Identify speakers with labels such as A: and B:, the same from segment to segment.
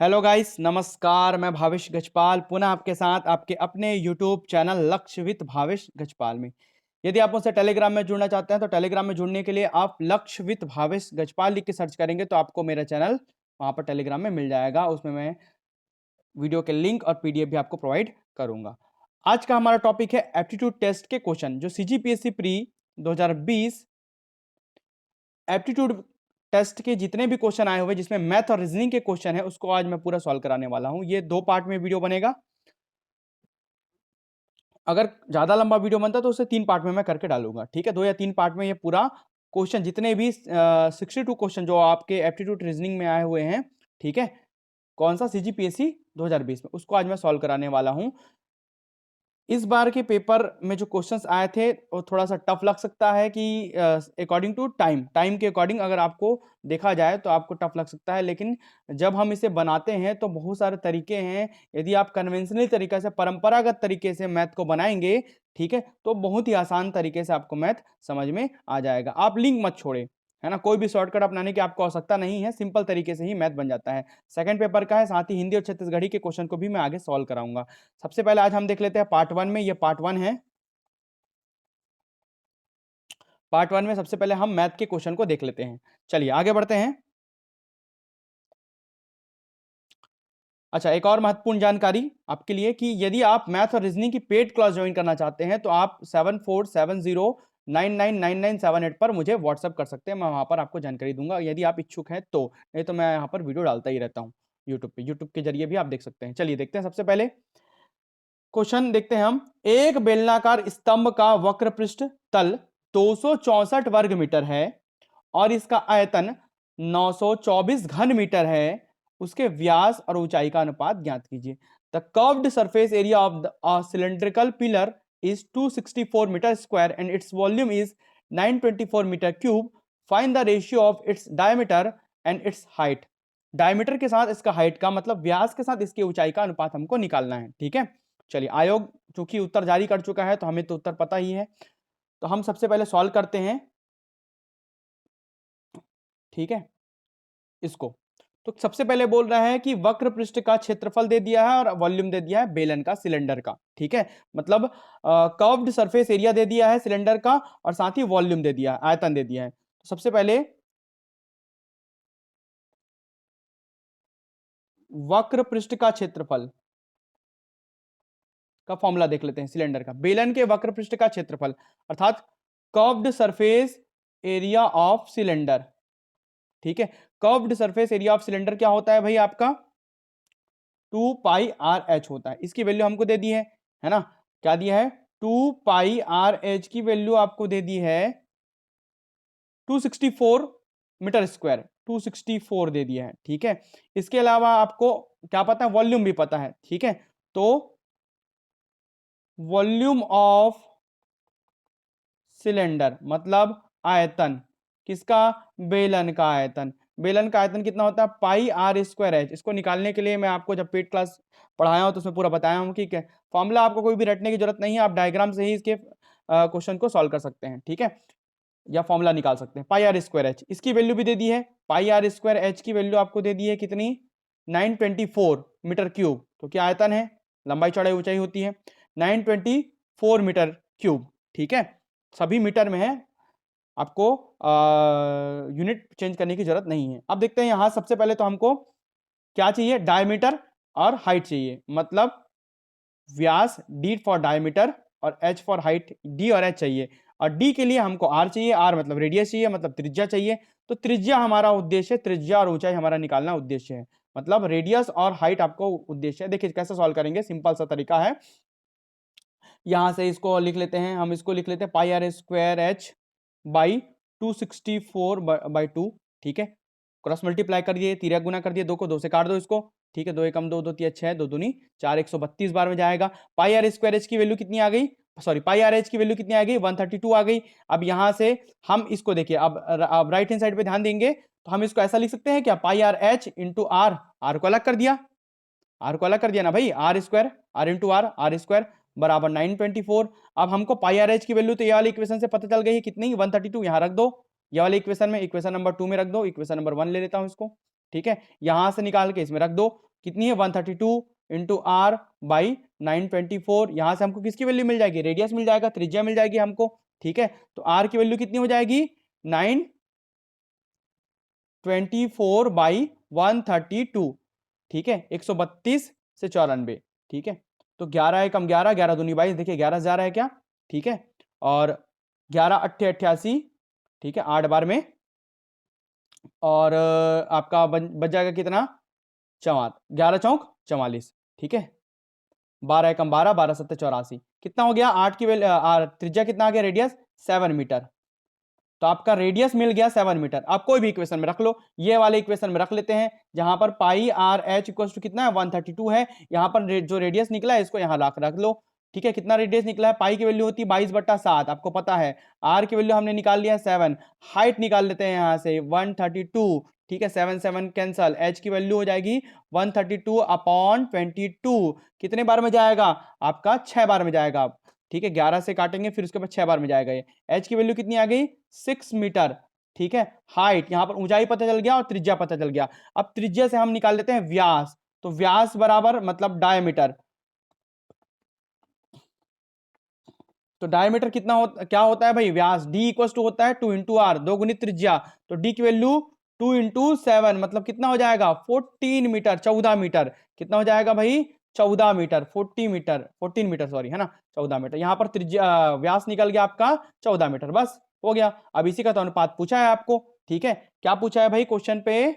A: Hello guys, नमस्कार। मैं भावेश गजपाल पुनः आपके साथ आपके अपने यूट्यूब चैनल लक्ष्य विद भावेश गजपाल में। यदि आप मुझसे टेलीग्राम में जुड़ना चाहते हैं तो टेलीग्राम में जुड़ने के लिए आप लक्ष्य विद भावेश गजपाल लिख के सर्च करेंगे तो आपको मेरा चैनल वहां पर टेलीग्राम में मिल जाएगा। उसमें मैं वीडियो के लिंक और पीडीएफ भी आपको प्रोवाइड करूंगा। आज का हमारा टॉपिक है एप्टीट्यूड टेस्ट के क्वेश्चन जो सीजीपीएससी प्री 2020 एप्टीट्यूड टेस्ट के जितने भी क्वेश्चन आए हुए जिसमें मैथ और रीजनिंग के क्वेश्चन है उसको आज मैं पूरा सॉल्व कराने वाला हूं। ये 2 पार्ट में वीडियो बनेगा। अगर ज्यादा लंबा वीडियो बनता तो उसे 3 पार्ट में मैं करके डालूंगा। ठीक है, 2 या 3 पार्ट में ये पूरा क्वेश्चन जितने भी 62 क्वेश्चन जो आपके एप्टीट्यूड रीजनिंग में आए हुए हैं, ठीक है, कौन सा सीजीपीएससी 2020 में, उसको आज मैं सॉल्व कराने वाला हूं। इस बार के पेपर में जो क्वेश्चंस आए थे वो थोड़ा सा टफ लग सकता है कि अकॉर्डिंग टू टाइम के अकॉर्डिंग अगर आपको देखा जाए तो आपको टफ लग सकता है, लेकिन जब हम इसे बनाते हैं तो बहुत सारे तरीके हैं। यदि आप कन्वेंशनल तरीके से, परंपरागत तरीके से मैथ को बनाएंगे, ठीक है, तो बहुत ही आसान तरीके से आपको मैथ समझ में आ जाएगा। आप लिंक मत छोड़े, है ना, कोई भी शॉर्टकट अपनाने की आपको आवश्यकता नहीं है, सिंपल तरीके से ही मैथ बन जाता है। सेकंड पेपर का है, साथ ही हिंदी और छत्तीसगढ़ी के क्वेश्चन को भी मैं आगे सॉल्व कराऊंगा। सबसे पहले आज हम देख लेते हैं पार्ट 1 में। ये पार्ट 1 है। पार्ट 1 में सबसे पहले हम मैथ के क्वेश्चन को देख लेते हैं। चलिए आगे बढ़ते हैं। अच्छा, एक और महत्वपूर्ण जानकारी आपके लिए कि यदि आप मैथ और रीजनिंग की पेड क्लास ज्वाइन करना चाहते हैं तो आप 7470999978 पर मुझे व्हाट्सएप कर सकते हैं। मैं वहां पर आपको जानकारी दूंगा यदि आप इच्छुक हैं तो, नहीं तो मैं यहाँ पर वीडियो डालता ही रहता हूँ यूट्यूब पे। यूट्यूब के जरिए भी आप देख सकते हैं। चलिए देखते हैं। सबसे पहले क्वेश्चन देखते हैं हम। एक बेलनाकार स्तंभ का वक्र पृष्ठ तल 264 वर्ग मीटर है और इसका आयतन 924 घन मीटर है। उसके व्यास और ऊंचाई का अनुपात ज्ञात कीजिए। The curved surface area of the cylindrical pillar is 264 metre square and its volume is 924 metre cube. Find the ratio of its diameter and its height. Diameter के साथ इसका हाइट का मतलब व्यास के साथ इसकी ऊंचाई का अनुपात हमको निकालना है। ठीक है, चलिए आयोग चूंकि उत्तर जारी कर चुका है तो हमें तो उत्तर पता ही है, तो हम सबसे पहले सॉल्व करते हैं। ठीक है, इसको तो सबसे पहले बोल रहा है कि वक्र पृष्ठ का क्षेत्रफल दे दिया है और वॉल्यूम दे दिया है बेलन का, सिलेंडर का। ठीक है, मतलब कर्व्ड सरफेस एरिया दे दिया है सिलेंडर का और साथ ही वॉल्यूम दे दिया है, आयतन दे दिया है। तो सबसे पहले वक्र पृष्ठ का क्षेत्रफल का फॉर्मूला देख लेते हैं। सिलेंडर का, बेलन के वक्र पृष्ठ का क्षेत्रफल अर्थात curved surface area of cylinder. ठीक है, curved surface area of cylinder क्या होता है भाई आपका? 2πr(h) होता है। इसकी वैल्यू हमको दे दी है ना, क्या दिया है? 2πr(h) की वैल्यू आपको दे दी है 264 मीटर स्क्वायर, 264 दे दिया है। ठीक है, इसके अलावा आपको क्या पता है? वॉल्यूम भी पता है। ठीक है, तो वॉल्यूम ऑफ सिलेंडर मतलब आयतन, किसका? बेलन का आयतन। बेलन का आयतन कितना होता है? πr²h। इसको निकालने के लिए मैं आपको जब पेड क्लास पढ़ाया हूं तो उसमें पूरा बताया हूं। ठीक है, फॉर्मूला आपको कोई भी रटने की जरूरत नहीं है, आप डायग्राम से ही इसके क्वेश्चन को सॉल्व कर सकते हैं। ठीक है, या फॉर्मूला निकाल सकते हैं। πr²h इसकी वैल्यू भी दे दी है। πr²h की वैल्यू आपको दे दी है कितनी? 924 मीटर क्यूब। तो क्या आयतन है? लंबाई चौड़ाई ऊंचाई होती है 924 मीटर क्यूब। ठीक है, सभी मीटर में है, आपको यूनिट चेंज करने की जरूरत नहीं है। अब देखते हैं यहां सबसे पहले तो हमको क्या चाहिए? डायमीटर और हाइट चाहिए, मतलब व्यास d फॉर डायमीटर और h फॉर हाइट, d और h चाहिए। और d के लिए हमको r चाहिए, r मतलब रेडियस चाहिए, मतलब त्रिज्या चाहिए। तो त्रिज्या हमारा उद्देश्य है, त्रिज्या और ऊंचाई हमारा निकालना उद्देश्य है, मतलब रेडियस और हाइट आपको उद्देश्य है। देखिए कैसे सॉल्व करेंगे, सिंपल सा तरीका है। यहां से इसको लिख लेते हैं, हम इसको लिख लेते हैं πr²h बाई 264/2। ठीक है, क्रॉस मल्टीप्लाई कर दिए, तिर्यक गुना कर दिए, 2 को 2 से काट दो इसको। ठीक है, 2 एकम 2, 2 तिया 6, 2 दूनी 4, 132 बार में जाएगा। πr² की वैल्यू कितनी आ गई? सॉरी, πrh की वैल्यू कितनी आ गई? 132 आ गई। अब यहां से हम इसको देखिए, अब राइट हैंड साइड पे ध्यान देंगे तो हम इसको ऐसा लिख सकते हैं क्या? πrh इंटू आर, आर को अलग कर दिया, आर को अलग कर दिया ना भाई, r², r into are, r² बराबर 924। अब हमको πrh की वैल्यू तो ये वाले इक्वेशन से पता चल गई है कितनी? 132। यहां रख दो, ये वाले इक्वेशन में, इक्वेशन नंबर 2 में रख दो, इक्वेशन नंबर 1 ले लेता हूं इसको। ठीक है, यहां से निकाल के इसमें रख दो, कितनी है 132 इंटू आर बाई 924। यहां से हमको किसकी वैल्यू मिल जाएगी, रेडियस मिल जाएगा, त्रिज्या मिल जाएगी हमको, ठीक है। तो आर की वैल्यू कितनी हो जाएगी 924 बाई 132, ठीक है, 132 से 94, ठीक है। तो 11 एकम 11, 11 दूनी 22, देखिए 11 से जा रहा है क्या, ठीक है। और 11 अट्ठे 88, ठीक है, 8 बार में, और आपका बच जाएगा कितना 44, 11 चौक 44, ठीक है। 12 एकम 12, 12 सत्ते 84, कितना हो गया 8 की वैल्यू, त्रिज्या कितना आ गया, रेडियस 7 मीटर। तो आपका रेडियस मिल गया 7 मीटर। आप कोई भी इक्वेशन में रख लो, ये वाले इक्वेशन में रख लेते हैं, जहां पर पाई आर एच इक्वल टू कितना है 132 है। यहां पर जो रेडियस निकला है इसको यहां रख लो, ठीक है। कितना रेडियस निकला है, पाई की वैल्यू होती है 22/7, आपको पता है। आर की वैल्यू हमने निकाल लिया 7, हाइट निकाल लेते हैं यहां से 132, ठीक है, 7 7 कैंसल, एच की वैल्यू हो जाएगी 132 अपॉन 22, कितने बार में जाएगा आपका 6 बार में जाएगा, ठीक है। 11 से काटेंगे फिर उसके बाद 6 बार में जाएगा ये। एच की वैल्यू कितनी आ गई 6 मीटर, ठीक है। हाइट यहां पर ऊंचाई पता चल गया और त्रिज्या पता चल गया। अब त्रिज्या से हम निकाल लेते हैं व्यास, तो व्यास बराबर मतलब डायमीटर, तो डायमीटर कितना क्या होता है भाई व्यास, डी इक्वल टू होता है 2 इंटू आर, 2 गुनी त्रिज्या, तो डी की वैल्यू 2 इंटू 7 मतलब कितना हो जाएगा 14 मीटर, 14 मीटर, कितना हो जाएगा भाई 14 मीटर, 40 मीटर, 14 मीटर सॉरी, है ना, 14 मीटर। यहां पर त्रिज्या व्यास निकल गया आपका 14 मीटर, बस हो गया। अब इसी का तो अनुपात पूछा है आपको, ठीक है। क्या पूछा है भाई क्वेश्चन पे,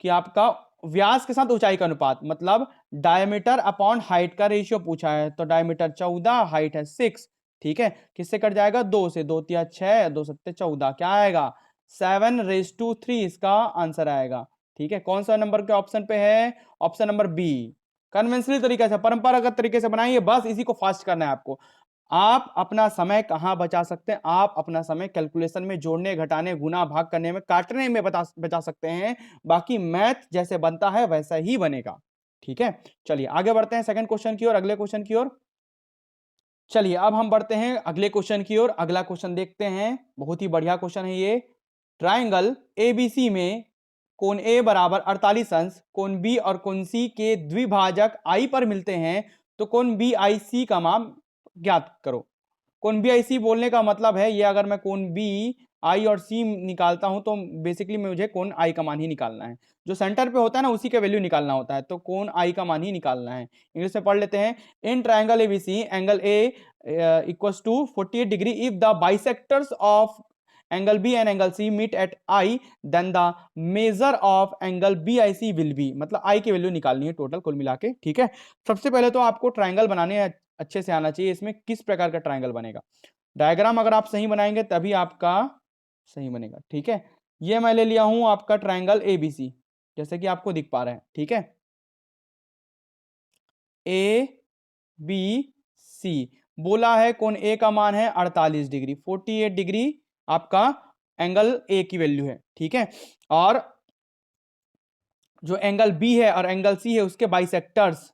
A: कि आपका व्यास के साथ ऊंचाई का अनुपात, मतलब डायमीटर अपॉन हाइट का रेशियो पूछा है। तो डायमीटर 14, हाइट है 6, ठीक है। किससे कट जाएगा 2 से, 2 तिया 6, 2 सत्ते 14, क्या आएगा 7/3 इसका आंसर आएगा, ठीक है। कौन सा नंबर के ऑप्शन पे है, ऑप्शन नंबर बी। कन्वेंशनल तरीके से, परंपरागत तरीके से बनाइए, बस इसी को फास्ट करना है आपको। आप अपना समय कहां बचा सकते हैं, आप अपना समय कैलकुलेशन में जोड़ने घटाने गुना भाग करने में काटने में बचा सकते हैं, बाकी मैथ जैसे बनता है वैसा ही बनेगा, ठीक है। चलिए आगे बढ़ते हैं सेकंड क्वेश्चन की ओर, अगले क्वेश्चन की ओर। चलिए अब हम बढ़ते हैं अगले क्वेश्चन की ओर, अगला क्वेश्चन देखते हैं, बहुत ही बढ़िया क्वेश्चन है ये। ट्राइंगल एबीसी में कोण ए बराबर 48 अंश, कोण बी और कोण सी के द्विभाजक आई पर मिलते हैं, तो कोण बी आई सी का मान ज्ञात करो। कोण बी आई सी बोलने का मतलब है, ये अगर मैं कोण बी आई और सी निकालता हूं तो बेसिकली मुझे कोण आई का मान ही निकालना है, जो सेंटर पे होता है ना उसी का वैल्यू निकालना होता है, तो कोण आई का मान ही निकालना है। इंग्लिश में पढ़ लेते हैं, in triangle ABC angle A equals to 48 degree if the bisectors of angle B and angle C meet at I, then the measure of angle B I C will be, मतलब I की value निकालनी है total कुल मिला के, ठीक है। सबसे पहले तो आपको ट्राइंगल बनाने अच्छे से आना चाहिए, इसमें किस प्रकार का ट्राइंगल बनेगा। डायग्राम अगर आप सही बनाएंगे तभी आपका सही बनेगा, ठीक है। ये मैं ले लिया हूं आपका ट्राइंगल एबीसी, जैसे कि आपको दिख पा रहे हैं, ठीक है, ए बी सी। बोला है कोण ए का मान है 48 डिग्री, 48 डिग्री आपका एंगल ए की वैल्यू है, ठीक है। और जो एंगल बी है और एंगल सी है उसके बाइसेक्टर्स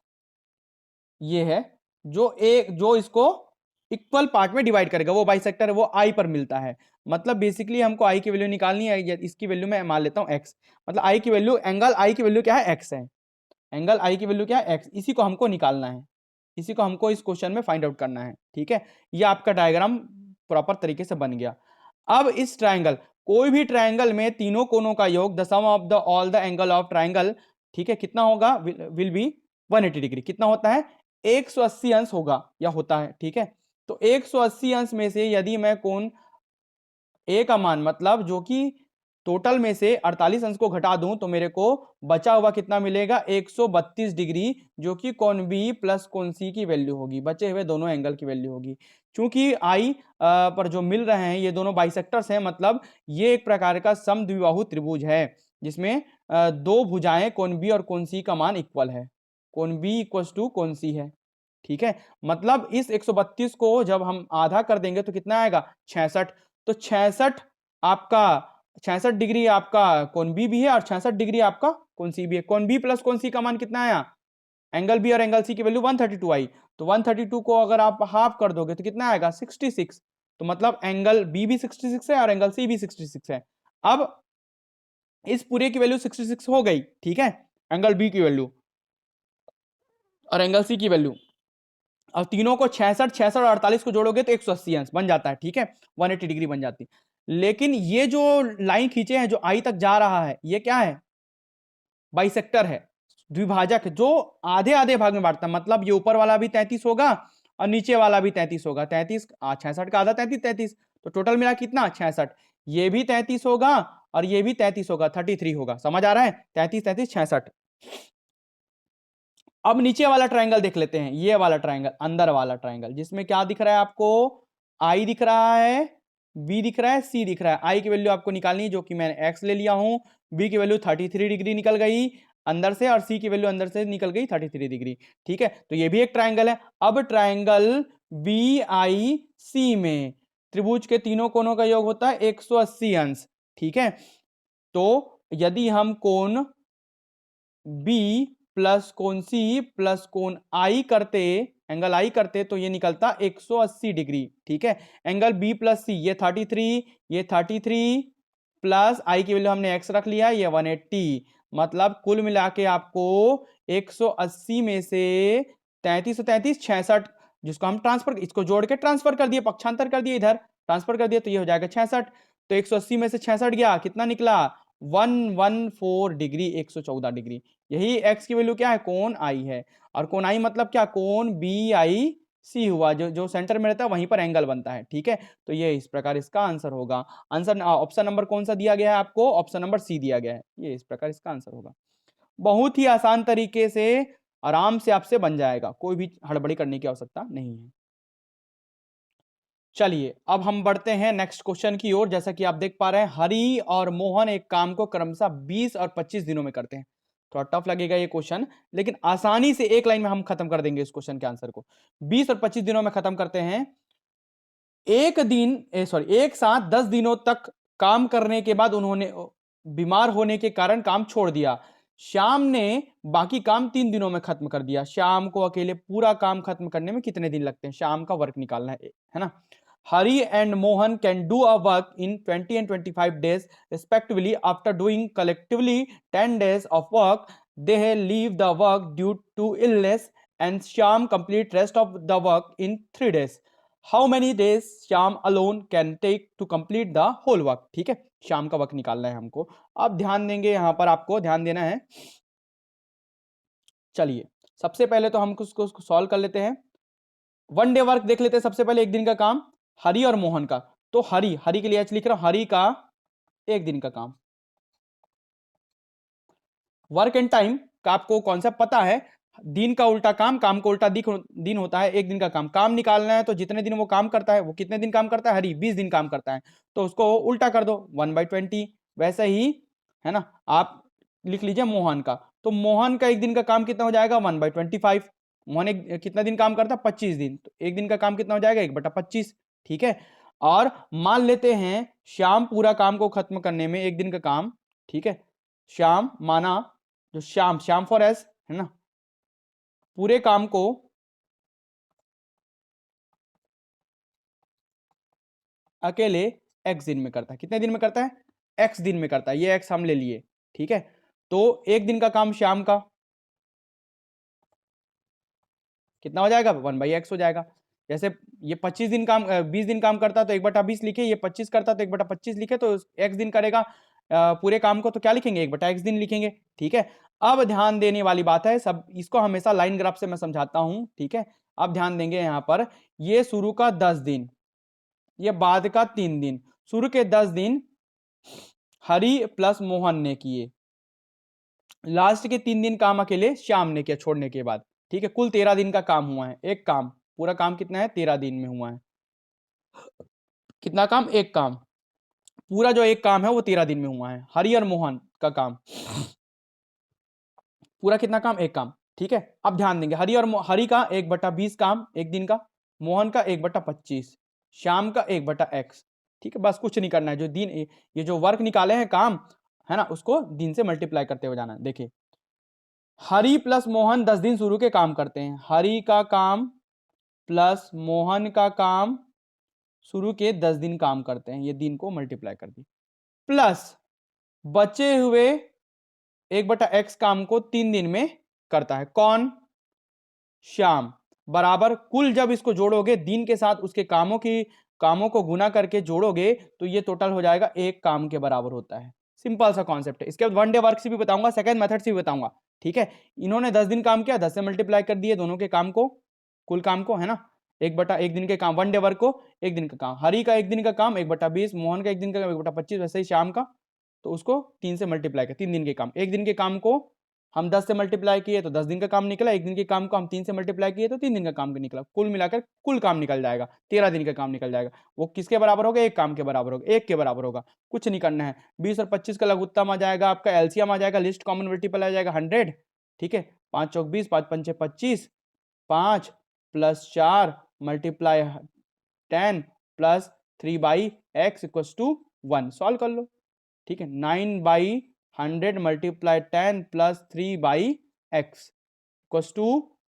A: ये है, जो इसको इक्वल पार्ट में डिवाइड करेगा, वो बाइसेक्टर है, वो आई पर मिलता है। मतलब बेसिकली हमको आई की वैल्यू निकालनी है, इसकी वैल्यू मैं मान लेता हूं एक्स, मतलब आई की वैल्यू, एंगल आई की वैल्यू क्या है एक्स है, एंगल आई की वैल्यू क्या है एक्स, इसी को हमको निकालना है, इसी को हमको इस क्वेश्चन में फाइंड आउट करना है, ठीक है। ये आपका डायग्राम प्रॉपर तरीके से बन गया। अब इस ट्राइंगल, कोई भी ट्राइंगल में तीनों कोनों का योग, the sum of the all the angle of triangle, ठीक है, कितना होगा विल बी 180 डिग्री, कितना होता है 180 अंश होगा या होता है, ठीक है। तो 180 अंश में से यदि मैं कोण ए का मान, मतलब जो कि टोटल में से 48 अंश को घटा दूं तो मेरे को बचा हुआ कितना मिलेगा 132 डिग्री, जो कि कोण बी प्लस कोण सी की वैल्यू होगी, बचे हुए दोनों एंगल की वैल्यू होगी। चूंकि आई पर जो मिल रहे हैं ये दोनों बाइसेक्टर्स हैं, मतलब ये एक प्रकार का समद्विबाहु त्रिभुज है, जिसमें दो भुजाएं कोण बी और कोण सी का मान इक्वल है, कोण बी इक्वल टू कोण सी है, ठीक है। मतलब इस 132 को जब हम आधा कर देंगे तो कितना आएगा 66, तो 66 आपका 66 डिग्री आपका कोण बी भी है और 66 डिग्री आपका कोण सी भी है। कोण बी प्लस कोण सी का मान कितना आया, एंगल बी और एंगल सी की वैल्यू 132 आई, तो 132 को अगर आप हाफ कर दोगे तो कितना आएगा 66, तो मतलब एंगल बी भी 66 है और एंगल सी भी 66 है। अब इस पूरे की वैल्यू 66 हो गई, ठीक है। एंगल बी की वैल्यू और एंगल सी की वैल्यू। अब तीनों को 66, 66 और 48 को जोड़ोगे तो 180 अंश बन जाता है, ठीक है, 180 डिग्री बन जाती है। लेकिन ये जो लाइन खींचे हैं जो आई तक जा रहा है, ये क्या है, बाइसेक्टर है, द्विभाजक है, जो आधे आधे भाग में बांटता है। मतलब ये ऊपर वाला भी 33 होगा और नीचे वाला भी 33 होगा। 33 66 का आधा 33, 33 तो टोटल मिला कितना 66। ये भी 33 होगा और ये भी 33 होगा, 33 होगा। समझ आ रहा है, 33 33 66। अब नीचे वाला ट्रायंगल देख लेते हैं, ये वाला ट्रायंगल, अंदर वाला ट्रायंगल, जिसमें क्या दिख रहा है आपको, आई दिख रहा है, बी दिख रहा है, सी दिख रहा है। आई की वैल्यू आपको निकालनी है, जो कि मैंने एक्स ले लिया हूं। बी की वैल्यू 33 डिग्री निकल गई अंदर से, और सी की वैल्यू अंदर से निकल गई 33 डिग्री। ठीक है, तो ये भी एक ट्रायंगल है। अब ट्रायंगल बी आई सी में त्रिभुज के तीनों कोनों का योग होता है 180 अंश। ठीक है, तो यदि हम कोण बी प्लस कोण सी प्लस कोण आई करते, एंगल आई करते, तो ये निकलता 180 डिग्री। ठीक है, एंगल बी प्लस सी, ये 33, ये 33 प्लस आई की वैल्यू हमने एक्स रख लिया, ये 180। मतलब कुल मिला के आपको 180 में से 33 33 66, जिसको हम ट्रांसफर, इसको जोड़ के ट्रांसफर कर दिए, पक्षांतर कर दिए, इधर ट्रांसफर कर दिया, तो ये हो जाएगा 66। तो 180 में से 66 गया, कितना निकला 114 डिग्री, 114 डिग्री। यही x की वैल्यू क्या है, कोण आई है। और कोण आई मतलब क्या, कोण बी आई सी हुआ, जो जो सेंटर में रहता है वहीं पर एंगल बनता है। ठीक है, तो ये इस प्रकार इसका आंसर होगा। आंसर ऑप्शन नंबर कौन सा दिया गया है आपको, ऑप्शन नंबर सी दिया गया है। ये इस प्रकार इसका आंसर होगा। बहुत ही आसान तरीके से आराम से आपसे बन जाएगा, कोई भी हड़बड़ी करने की आवश्यकता नहीं है। चलिए अब हम बढ़ते हैं नेक्स्ट क्वेश्चन की ओर। जैसा कि आप देख पा रहे हैं, हरि और मोहन एक काम को क्रमशः 20 और 25 दिनों में करते हैं। थोड़ा टफ लगेगा ये क्वेश्चन, लेकिन आसानी से एक लाइन में हम खत्म कर देंगे इस क्वेश्चन के आंसर को। 20 और 25 दिनों में खत्म करते हैं। एक साथ 10 दिनों तक काम करने के बाद उन्होंने बीमार होने के कारण काम छोड़ दिया। श्याम ने बाकी काम 3 दिनों में खत्म कर दिया। श्याम को अकेले पूरा काम खत्म करने में कितने दिन लगते हैं, श्याम का वर्क निकालना है ना। Hari and Mohan can do a work in 20 and 25 days respectively. After doing collectively 10 days of work, they leave the work due to illness and Shyam complete rest of the work in 3 days. How many days Shyam alone can take to complete the whole work? ठीक है, श्याम का work निकालना है हमको। अब ध्यान देंगे, यहां पर आपको ध्यान देना है। चलिए सबसे पहले तो हम उसको सॉल्व कर लेते हैं। वन डे वर्क देख लेते हैं सबसे पहले, एक दिन का काम हरि और मोहन का। तो हरि, हरि के लिए एच लिख रहा हूं, हरि का एक दिन का काम। वर्क एंड टाइम का आपको कॉन्सेप्ट पता है, दिन का उल्टा काम, काम को उल्टा दिन होता है। एक दिन का काम, काम निकालना है तो जितने दिन वो काम करता है, वो कितने दिन काम करता है, हरि 20 दिन काम करता है, तो उसको उल्टा कर दो 1/20। वैसे ही है ना, आप लिख लीजिए मोहन का। तो मोहन का एक दिन का काम कितना हो जाएगा 1/25। मोहन कितना दिन काम करता है 25 दिन, तो एक दिन का काम कितना हो जाएगा 1/25। ठीक है, और मान लेते हैं श्याम पूरा काम को खत्म करने में एक दिन का काम, ठीक है, श्याम माना, जो श्याम, श्याम फॉर एस है ना, पूरे काम को अकेले एक्स दिन में करता है। कितने दिन में करता है, एक्स दिन में करता है, ये एक्स हम ले लिए। ठीक है, तो एक दिन का काम श्याम का कितना हो जाएगा 1/x हो जाएगा। जैसे ये 25 दिन काम 20 दिन काम करता है तो 1/20 लिखे, ये 25 करता है तो 1/25 लिखे, तो x दिन करेगा पूरे काम को, तो क्या लिखेंगे 1/x दिन लिखेंगे। ठीक है, अब ध्यान देने वाली बात है, सब इसको हमेशा लाइन ग्राफ से मैं समझाता हूं। ठीक है, अब ध्यान देंगे यहां पर, ये शुरू का 10 दिन, ये बाद का 3 दिन। शुरू के 10 दिन हरि प्लस मोहन ने किए, लास्ट के 3 दिन काम अकेले श्याम ने किया छोड़ने के बाद। ठीक है, कुल 13 दिन का काम हुआ है। एक काम, पूरा काम कितना है 13 दिन में हुआ है। कितना काम, एक काम, पूरा जो एक काम है वो 13 दिन में हुआ है। हरि और मोहन का काम पूरा कितना काम, एक काम। ठीक है, अब ध्यान देंगे, हरि का 1/20 काम एक दिन का, मोहन का 1/25, श्याम का 1/x। ठीक है, बस कुछ नहीं करना है, जो दिन ये जो वर्क निकाले हैं काम है ना, उसको दिन से मल्टीप्लाई करते हुए जाना है। देखिए हरि प्लस मोहन 10 दिन शुरू के काम करते हैं, हरि का काम प्लस मोहन का काम शुरू के 10 दिन काम करते हैं, ये दिन को मल्टीप्लाई कर दी, प्लस बचे हुए 1/x काम को 3 दिन में करता है। कौन? श्याम। बराबर कुल जब इसको जोड़ोगे दिन के साथ उसके कामों को गुना करके जोड़ोगे तो ये टोटल हो जाएगा एक काम के बराबर होता है। सिंपल सा कॉन्सेप्ट है। इसके बाद वन डे वर्क से भी बताऊंगा, सेकंड मेथड से भी बताऊंगा। ठीक है, इन्होंने 10 दिन काम किया, 10 से मल्टीप्लाई कर दिए दोनों के काम को, कुल काम को, है ना। 1/1 दिन के काम, वन डे वर्क को एक दिन का काम, हरि का एक दिन का काम 1/20, मोहन का एक दिन का काम 1/25, वैसे ही श्याम का, तो उसको 3 से मल्टीप्लाई कर, 3 दिन के काम, एक दिन के काम को हम 10 से मल्टीप्लाई किए तो 10 दिन का काम निकला, एक दिन के काम को हम 3 से मल्टीप्लाई किए तो 3 दिन का काम निकला, कुल मिलाकर कुल काम निकल जाएगा, 13 दिन का काम निकल जाएगा। वो किसके बराबर होगा? एक काम के बराबर होगा, एक के बराबर होगा। कुछ नहीं करना है। 20 और 25 का लघुत्तम आ जाएगा, आपका एलसीएम आ जाएगा, लिस्ट कॉमन मल्टीपल आ जाएगा 100। ठीक है, 5 चौक 20, 5 पंचे 25, 5 + 4 मल्टीप्लाई 10 + 3/x = 1। सॉल्व कर लो। ठीक है, 9/100 × 10 + 3/x =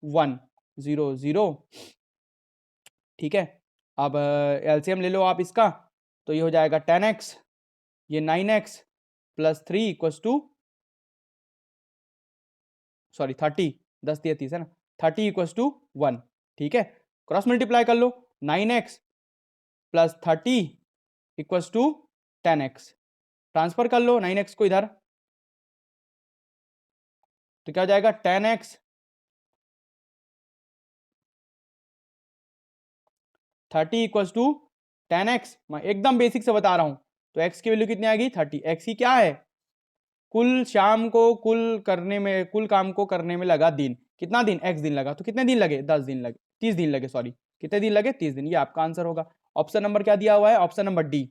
A: 1, 0 0। ठीक है, अब एलसीएम ले लो आप इसका, तो ये हो जाएगा 10x, ये 9x + 3 = सॉरी 30, 10 दिया 30 है ना, 30 = 1। ठीक है, क्रॉस मल्टीप्लाई कर लो, 9x + 30 = 10x, ट्रांसफर कर लो 9x को इधर, तो क्या हो जाएगा? 10x 30 = 10x। मैं एकदम बेसिक से बता रहा हूं, तो x की वैल्यू कितनी आएगी? 30। x की क्या है? कुल शाम को कुल काम को करने में लगा दिन, कितना दिन? x दिन लगा, तो कितने दिन लगे? 10 दिन लगे, 30 दिन लगे, सॉरी कितने दिन लगे? 30 दिन। ये आपका आंसर होगा। ऑप्शन नंबर क्या दिया हुआ है? Option number D.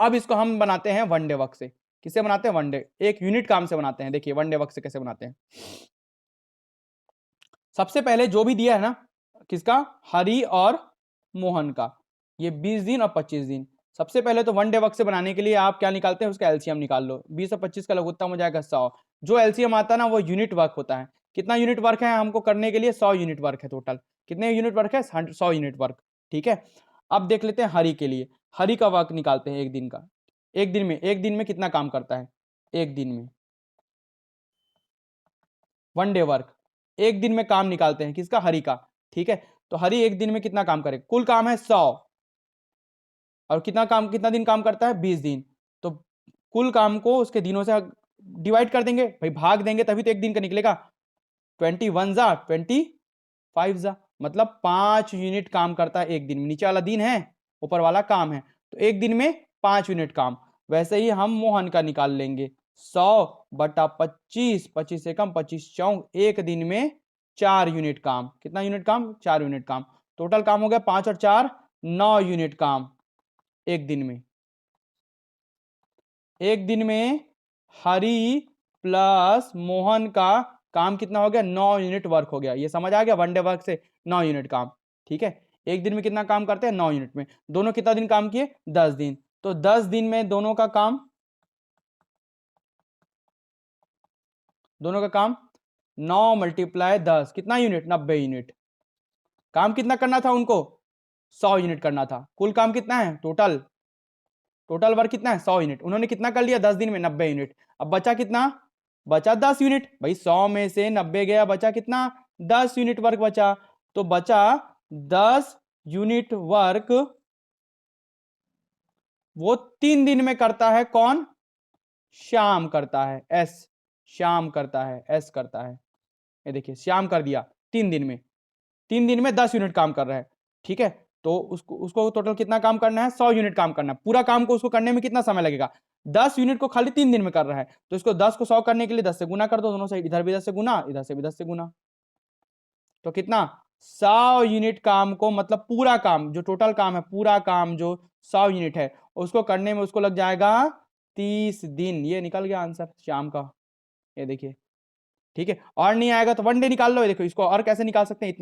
A: अब इसको हम बनाते हैं वन डे वर्क से। किससे बनाते हैं? वन डे, एक यूनिट काम से बनाते हैं। देखिए वन डे वर्क से कैसे बनाते हैं। सबसे पहले जो भी दिया है ना, किसका? हरि और मोहन का, ये 20 दिन और 25 दिन। सबसे पहले तो वन डे वर्क से बनाने के लिए आप क्या निकालते हैं? उसका एलसीएम निकाल लो। 20 और 25 का लघुत्तम हो जाएगा 100। जो एलसीएम आता है ना, वो यूनिट वर्क होता है। कितना यूनिट वर्क है हमको करने के लिए? 100 यूनिट वर्क है टोटल। कितने यूनिट वर्क है? 100 यूनिट वर्क। ठीक है, अब देख लेते हैं हरि के लिए। हरि का वर्क निकालते हैं एक दिन का। एक दिन में कितना काम करता है? एक दिन में वन डे वर्क, एक दिन में काम निकालते हैं किसका? हरि का। ठीक है, तो हरि एक दिन में कितना काम करे? कुल काम है 100, और कितना दिन काम करता है? 20 दिन। तो कुल काम को उसके दिनों से डिवाइड कर देंगे भाई, भाग देंगे तभी तो एक दिन का निकलेगा। 21 जा 25 जा, मतलब 5 यूनिट काम करता है एक दिन में। नीचे वाला दिन है, ऊपर वाला काम है, तो एक दिन में 5 यूनिट काम। वैसे ही हम मोहन का निकाल लेंगे, 100/25, 25 एकम 25 चौक, एक दिन में 4 यूनिट काम। कितना यूनिट काम? 4 यूनिट काम। टोटल काम हो गया 5 और 4 9 यूनिट काम एक दिन में। एक दिन में हरि प्लस मोहन का काम कितना हो गया? 9 यूनिट वर्क हो गया। ये समझ आ गया? वन डे वर्क से 9 यूनिट काम। ठीक है, एक दिन में कितना काम करते हैं? 9 यूनिट में। दोनों कितना दिन काम किए? 10 दिन। तो 10 दिन में दोनों का काम 9 × 10 कितना यूनिट? 90 यूनिट। काम कितना करना था उनको? 100 यूनिट करना था। कुल काम कितना है? टोटल वर्क कितना है? 100 यूनिट। उन्होंने कितना कर लिया? 10 दिन में 90 यूनिट। अब बचा कितना? बचा 10 यूनिट। भाई 100 में से 90 गया, बचा कितना? 10 यूनिट वर्क बचा। तो बचा 10 यूनिट वर्क, वो 3 दिन में करता है। कौन? श्याम करता है, एस। श्याम करता है, एस करता है। ये देखिए श्याम कर दिया 3 दिन में। 3 दिन में 10 यूनिट काम कर रहा है। ठीक है, तो उसको टोटल कितना काम करना है? 100 यूनिट काम करना है। पूरा काम को उसको करने में कितना समय लगेगा? 10 यूनिट को खाली 3 दिन में कर रहा है, तो इसको 10 को 100 करने के लिए 10 से गुना कर दो दोनों साइड, इधर भी 10 से गुना, इधर से भी 10 से गुना। तो कितना? 100 यूनिट काम को, मतलब पूरा काम जो टोटल काम है, पूरा काम जो 100 यूनिट है, उसको करने में उसको लग जाएगा 30 दिन। ये निकल गया आंसर श्याम का। ये देखिए, ठीक है। और नहीं आएगा तो वन डे निकाल लो। देखो इसको और कैसे निकाल सकते हैं?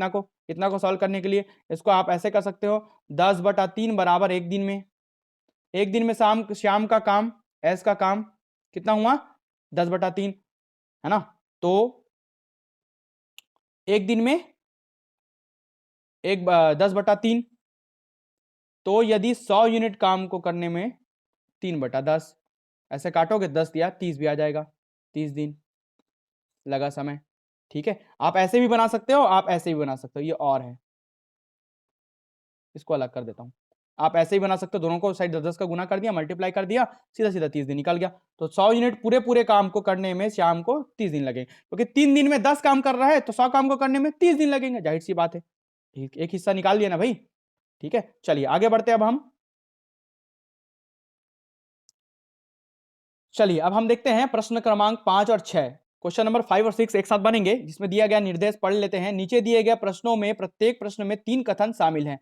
A: इतना को सॉल्व करने के लिए इसको आप ऐसे कर सकते हो, 10/3 बराबर एक दिन में। एक दिन में श्याम का काम, एस का काम कितना हुआ? 10/3, है ना। तो एक दिन में 10/3, तो यदि 100 यूनिट काम को करने में 3/10, ऐसे काटोगे 10 या 30 भी आ जाएगा। 30 दिन लगा समय। ठीक है, आप ऐसे भी बना सकते हो, आप ऐसे भी बना सकते हो, ये और है, इसको अलग कर देता हूं। आप ऐसे ही बना सकते हो, दोनों को साइड 10 का गुना कर दिया, मल्टीप्लाई कर दिया, सीधा सीधा 30 दिन निकल गया। तो 100 यूनिट पूरे पूरे काम को करने में श्याम को 30 दिन लगेंगे, क्योंकि 3 दिन में 10 काम कर रहा है तो 100 काम को करने में 30 दिन लगेंगे, जाहिर सी बात है। ठीक, एक हिस्सा निकाल दिया ना भाई। ठीक है, चलिए आगे बढ़ते हैं। अब हम देखते हैं प्रश्न क्रमांक 5 और 6। क्वेश्चन नंबर 5 और 6 एक साथ बनेंगे, जिसमें दिया गया निर्देश पढ़ लेते हैं। नीचे दिए गए प्रश्नों में प्रत्येक प्रश्न में 3 कथन शामिल हैं।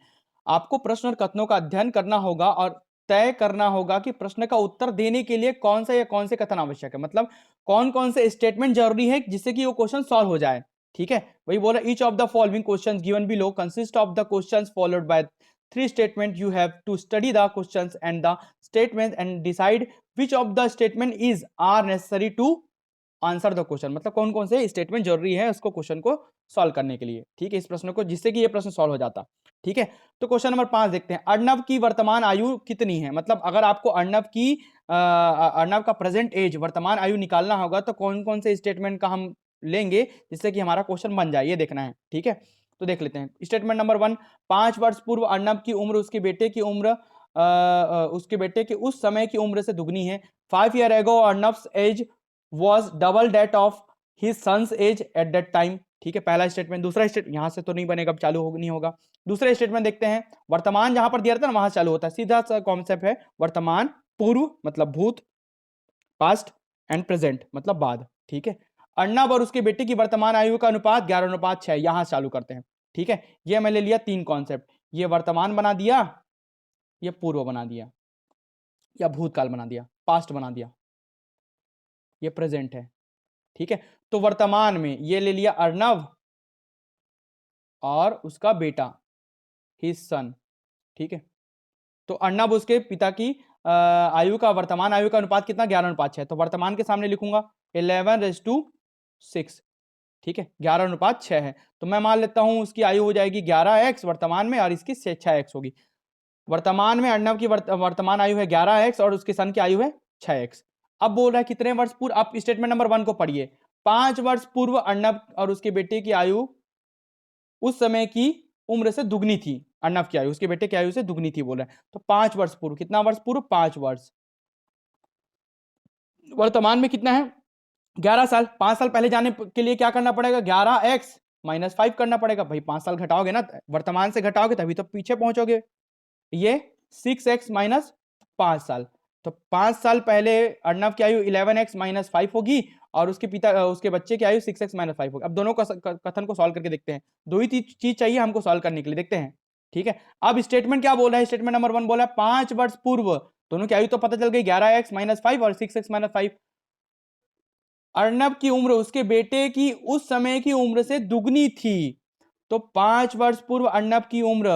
A: आपको प्रश्न और कथनों का अध्ययन करना होगा और तय करना होगा कि प्रश्न का उत्तर देने के लिए कौन सा या कौन से कथन आवश्यक है, मतलब कौन कौन से स्टेटमेंट जरूरी है जिससे कि वो क्वेश्चन सॉल्व हो जाए। ठीक है, वही बोला, each of the following question given below consist of the question followed by 3 statement. You have to study the question and the statement and decide which of the statement is are necessary to answer the question, मतलब कौन कौन से statement जरूरी है उसको question को solve करने के लिए। ठीक है, इस प्रश्न को, जिससे कि ये प्रश्न सॉल्व हो जाता। ठीक है, तो क्वेश्चन नंबर 5 देखते हैं। अर्णव की वर्तमान आयु कितनी है, मतलब अगर आपको अर्णव का प्रेजेंट एज, वर्तमान आयु निकालना होगा तो कौन कौन से स्टेटमेंट का हम लेंगे जिससे कि हमारा क्वेश्चन बन जाए, ये देखना है। ठीक है, तो देख लेते हैं। स्टेटमेंट नंबर 1, 5 वर्ष पूर्व अर्णव की उम्र उसके बेटे की उम्र उसके बेटे के उस समय की उम्र से दुगनी है। 5 year ago Arnav's age was double that of his son's age at that time. ठीक है, पहला स्टेटमेंट। दूसरा स्टेटमेंट यहां से तो नहीं बनेगा, चालू नहीं होगा। दूसरा स्टेटमेंट देखते हैं। वर्तमान जहां पर दिया रहता है ना वहां चालू होता है, सीधा सा कॉन्सेप्ट है। वर्तमान, पूर्व मतलब भूत, पास्ट एंड प्रेजेंट मतलब बाद। ठीक है, अर्णव और उसके बेटे की वर्तमान आयु का अनुपात 11:6, यहां चालू करते हैं। ठीक है, ये मैं ले लिया 3 कॉन्सेप्ट, ये वर्तमान बना दिया, ये पूर्व बना दिया, या भूतकाल बना दिया, पास्ट बना दिया, ये प्रेजेंट है। ठीक है, तो वर्तमान में ये ले लिया अर्णव और उसका बेटा, हिज सन। ठीक है, तो अर्णव उसके पिता की आयु का, वर्तमान आयु का अनुपात कितना, 11:6। तो वर्तमान के सामने लिखूंगा 11:6। ठीक है, 11:6 है, तो मैं मान लेता हूं उसकी आयु हो जाएगी 11x वर्तमान में, और इसकी 6x होगी। वर्तमान में अर्णव की वर्तमान आयु है 11x और उसके सन की आयु है 6x। अब बोल रहा है कितने वर्ष पूर्व, आप स्टेटमेंट नंबर 1 को पढ़िए। 5 वर्ष पूर्व अर्णव और उसके बेटे की आयु उस समय की उम्र से दुगनी थी। अर्णव की आयु उसके बेटे की आयु से दुगनी थी बोल रहे हैं, तो 5 वर्ष पूर्व, कितना वर्ष पूर्व, 5 वर्ष। वर्तमान में कितना है, 11 साल। 5 साल पहले जाने के लिए क्या करना पड़ेगा, 11x माइनस 5 करना पड़ेगा भाई। 5 साल घटाओगे ना, वर्तमान से घटाओगे तभी तो पीछे पहुंचोगे। ये 6x माइनस 5 साल, तो 5 साल पहले अर्णव की आयु 11x माइनस 5 होगी और उसके बच्चे की आयु 6x माइनस 5 होगी। अब दोनों का कथन को सॉल्व करके देखते हैं। दो ही चीज चाहिए हमको सॉल्व करने के लिए, देखते हैं। ठीक है, अब स्टेटमेंट क्या बोल रहा है, स्टेटमेंट नंबर 1 बोला है 5 वर्ष पूर्व, दोनों की आयु तो पता चल गई, 11x माइनस 5 और 6x माइनस 5। अर्णव की उम्र उसके बेटे की उस समय की उम्र से दुगनी थी, तो 5 वर्ष पूर्व अर्णव की उम्र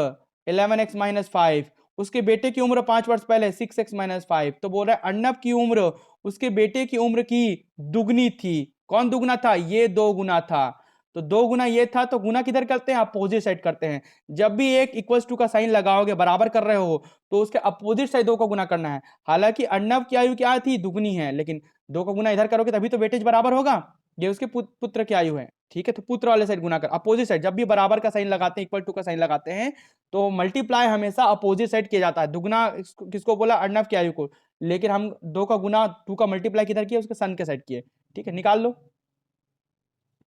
A: 11x माइनस 5, उसके बेटे की उम्र 5 वर्ष पहले 6x माइनस 5। तो बोल रहा है अर्णव की उम्र उसके बेटे की उम्र की दुगनी थी। कौन दुगना था, ये 2 गुना था, तो 2 गुना ये था, तो गुना किधर करते हैं, अपोजिट साइड करते हैं। जब भी एक इक्वल्स टू का साइन लगाओगे, बराबर कर रहे हो, तो उसके अपोजिट साइड 2 का गुना करना है। हालांकि अर्णव की आयु क्या थी, दुगनी है, लेकिन 2 का गुना इधर करोगे तभी तो वेटेज बराबर होगा। ये उसके पुत्र की आयु है। ठीक है, तो पुत्र वाले साइड गुना कर, अपोजिट साइड, जब भी बराबर का साइन लगाते हैं, इक्वल टू का साइन लगाते हैं, तो मल्टीप्लाई हमेशा अपोजिट साइड किया जाता है। दुगना किसको बोला, अर्णव की आयु को, लेकिन हम 2 का गुना 2 का मल्टीप्लाई किधर किया, उसके सन के साइड किए। ठीक है, निकाल लो।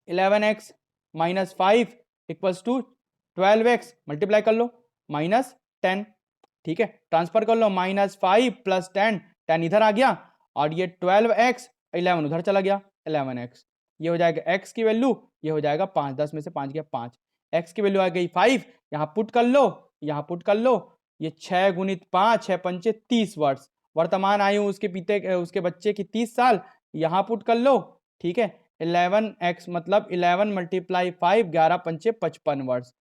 A: 11x minus 5 equals to 12x, multiply कर लो, माइनस 10। ठीक है, ट्रांसफर कर लो, -5 + 10, 10 इधर आ गया, और ये 12x 11 उधर चला गया, 11x। ये हो जाएगा x की वैल्यू, ये हो जाएगा 5, 10 में से 5 गया 5, x की वैल्यू आ गई 5, यहां पुट कर लो, यहां पुट कर लो, ये 6 गुणित 5, 6 पंचे 30 वर्ष। वर्तमान आयु उसके बच्चे की 30 साल, यहां पुट कर लो। ठीक है, 11x मतलब 11 × 5, 11 पंचे 55 वर्ष।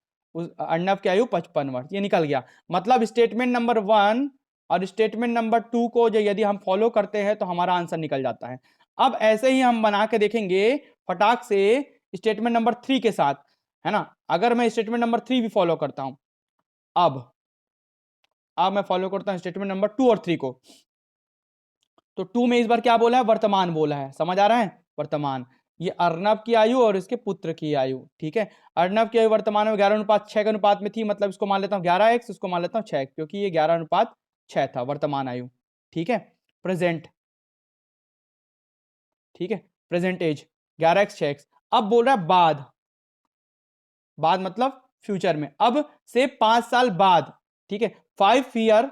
A: अर्णव की आयु 55 वर्ष, ये निकल गया। मतलब स्टेटमेंट नंबर 1 और स्टेटमेंट नंबर 2 को यदि हम फॉलो करते हैं तो हमारा आंसर निकल जाता है। अब ऐसे ही हम बना के देखेंगे फटाक से स्टेटमेंट नंबर 3 के साथ, है ना। अगर मैं स्टेटमेंट नंबर 3 भी फॉलो करता हूं, अब मैं फॉलो करता हूं स्टेटमेंट नंबर 2 और 3 को, तो 2 में इस बार क्या बोला है, वर्तमान बोला है, समझ आ रहा है। वर्तमान। ये अर्नब की आयु और इसके पुत्र की आयु, ठीक है। अर्नब की आयु वर्तमान में 11:6 के अनुपात में थी, मतलब इसको मान लेता हूँ 11x, इसको मान लेता हूँ 6, क्योंकि ये 11:6 था वर्तमान आयु, ठीक है। प्रेजेंट, ठीक है, प्रेजेंट एज 11x 6x। अब बोल रहा है बाद, बाद मतलब फ्यूचर में, अब से 5 साल बाद, ठीक है। 5 year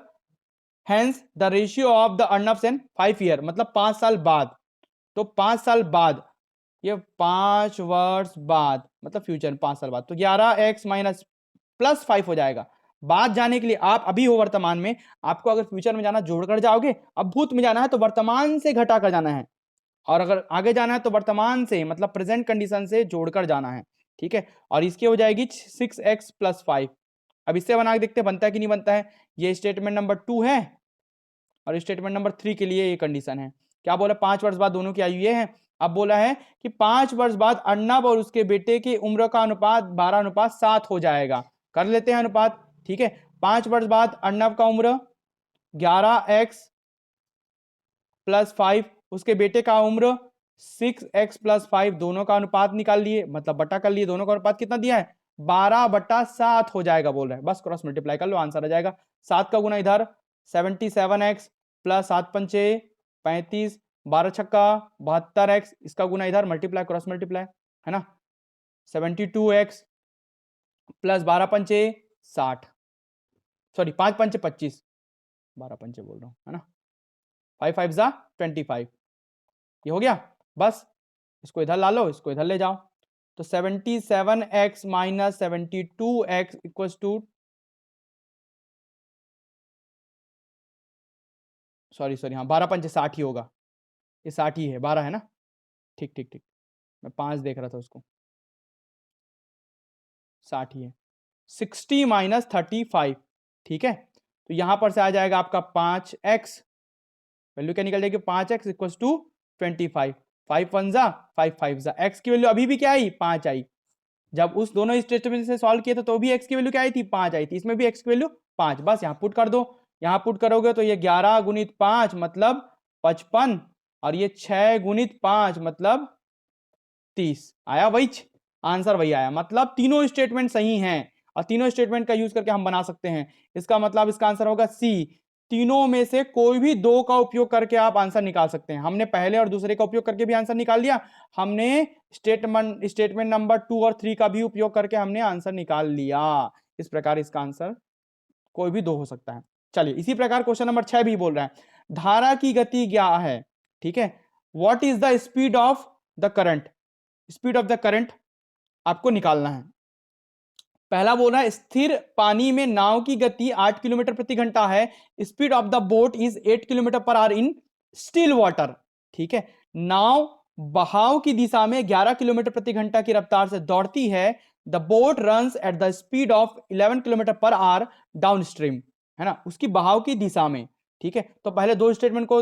A: hence the ratio of the Arnab's in 5 year, मतलब 5 साल बाद। तो 5 साल बाद, ये 5 वर्ष बाद, मतलब फ्यूचर में 5 साल बाद, तो 11x माइनस प्लस 5 हो जाएगा। बाद जाने के लिए आप अभी हो वर्तमान में, आपको अगर फ्यूचर में जाना जोड़कर जाओगे, अब भूत में जाना है तो वर्तमान से घटा कर जाना है, और अगर आगे जाना है तो वर्तमान से मतलब प्रेजेंट कंडीशन से जोड़कर जाना है, ठीक है। और इसकी हो जाएगी 6x प्लस 5। अब इससे बना के देखते हैं बनता है कि नहीं बनता है। ये स्टेटमेंट नंबर 2 है और स्टेटमेंट नंबर 3 के लिए ये कंडीशन है। क्या बोला, 5 वर्ष बाद दोनों की आयु ये है। अब बोला है कि 5 वर्ष बाद अर्नब और उसके बेटे की उम्र का अनुपात 12:7 हो जाएगा। कर लेते हैं अनुपात, ठीक है। 5 वर्ष बाद अर्नब का उम्र 11x प्लस 5, उसके बेटे का उम्र 6x प्लस 5, दोनों का अनुपात निकाल लिए, मतलब बटा कर लिए, दोनों का अनुपात कितना दिया है 12/7 हो जाएगा बोल रहा है। बस क्रॉस मल्टीप्लाई कर लो, आंसर आ जाएगा। 7 का गुना इधर 77x प्लस 7 पंचे 35, 12 छक्का 72x, इसका गुना इधर मल्टीप्लाई क्रॉस मल्टीप्लाई, है ना। 72x प्लस 12 पंचे 60, सॉरी 5 पंचे 25, 12 पंचे बोल रहा हूं, है ना। 5 5 जा 25, ये हो गया। बस इसको इधर ला लो, इसको इधर ले जाओ, तो 77x minus 72x equal to, sorry हाँ 12 पंचे 60 ही होगा, ये 60 ही है, 12 है ना, ठीक ठीक ठीक, मैं 5 देख रहा था उसको, 60 ही है। 60 माइनस 35, ठीक है। तो यहां पर से आ जाएगा आपका 5x, वैल्यू क्या निकल जाएगी 5x इक्वल टू 25, 5 1 जा 5 5 जा, x की वैल्यू अभी भी क्या आई 5 आई। जब उस दोनों स्टेटमेंट से सॉल्व किए थे तो भी x की वैल्यू क्या आई थी 5 आई थी, इसमें भी x की वैल्यू 5। बस यहाँ पुट कर दो, यहाँ पुट करोगे तो ये 11 गुणित 5 मतलब 55, और ये 6 गुणित 5 मतलब 30 आया, वही आंसर वही आया। मतलब तीनों स्टेटमेंट सही हैं और तीनों स्टेटमेंट का यूज करके हम बना सकते हैं। इसका मतलब इसका आंसर होगा सी, तीनों में से कोई भी दो का उपयोग करके आप आंसर निकाल सकते हैं। हमने पहले और दूसरे का उपयोग करके भी आंसर निकाल लिया, हमने स्टेटमेंट नंबर 2 और 3 का भी उपयोग करके हमने आंसर निकाल लिया। इस प्रकार इसका आंसर कोई भी दो हो सकता है। चलिए इसी प्रकार क्वेश्चन नंबर 6 भी बोल रहा है धारा की गति क्या है, ठीक है। What is the speed of the current, speed of the current आपको निकालना है। पहला बोल रहा है स्थिर पानी में नाव की गति 8 किलोमीटर प्रति घंटा है, speed of the boat is 8 kilometre per hour in still water, ठीक है। नाव बहाव की दिशा में 11 किलोमीटर प्रति घंटा की रफ्तार से दौड़ती है, the boat runs at the speed of 11 kilometre per hour down stream, है ना, उसकी बहाव की दिशा में, ठीक है। तो पहले दो स्टेटमेंट को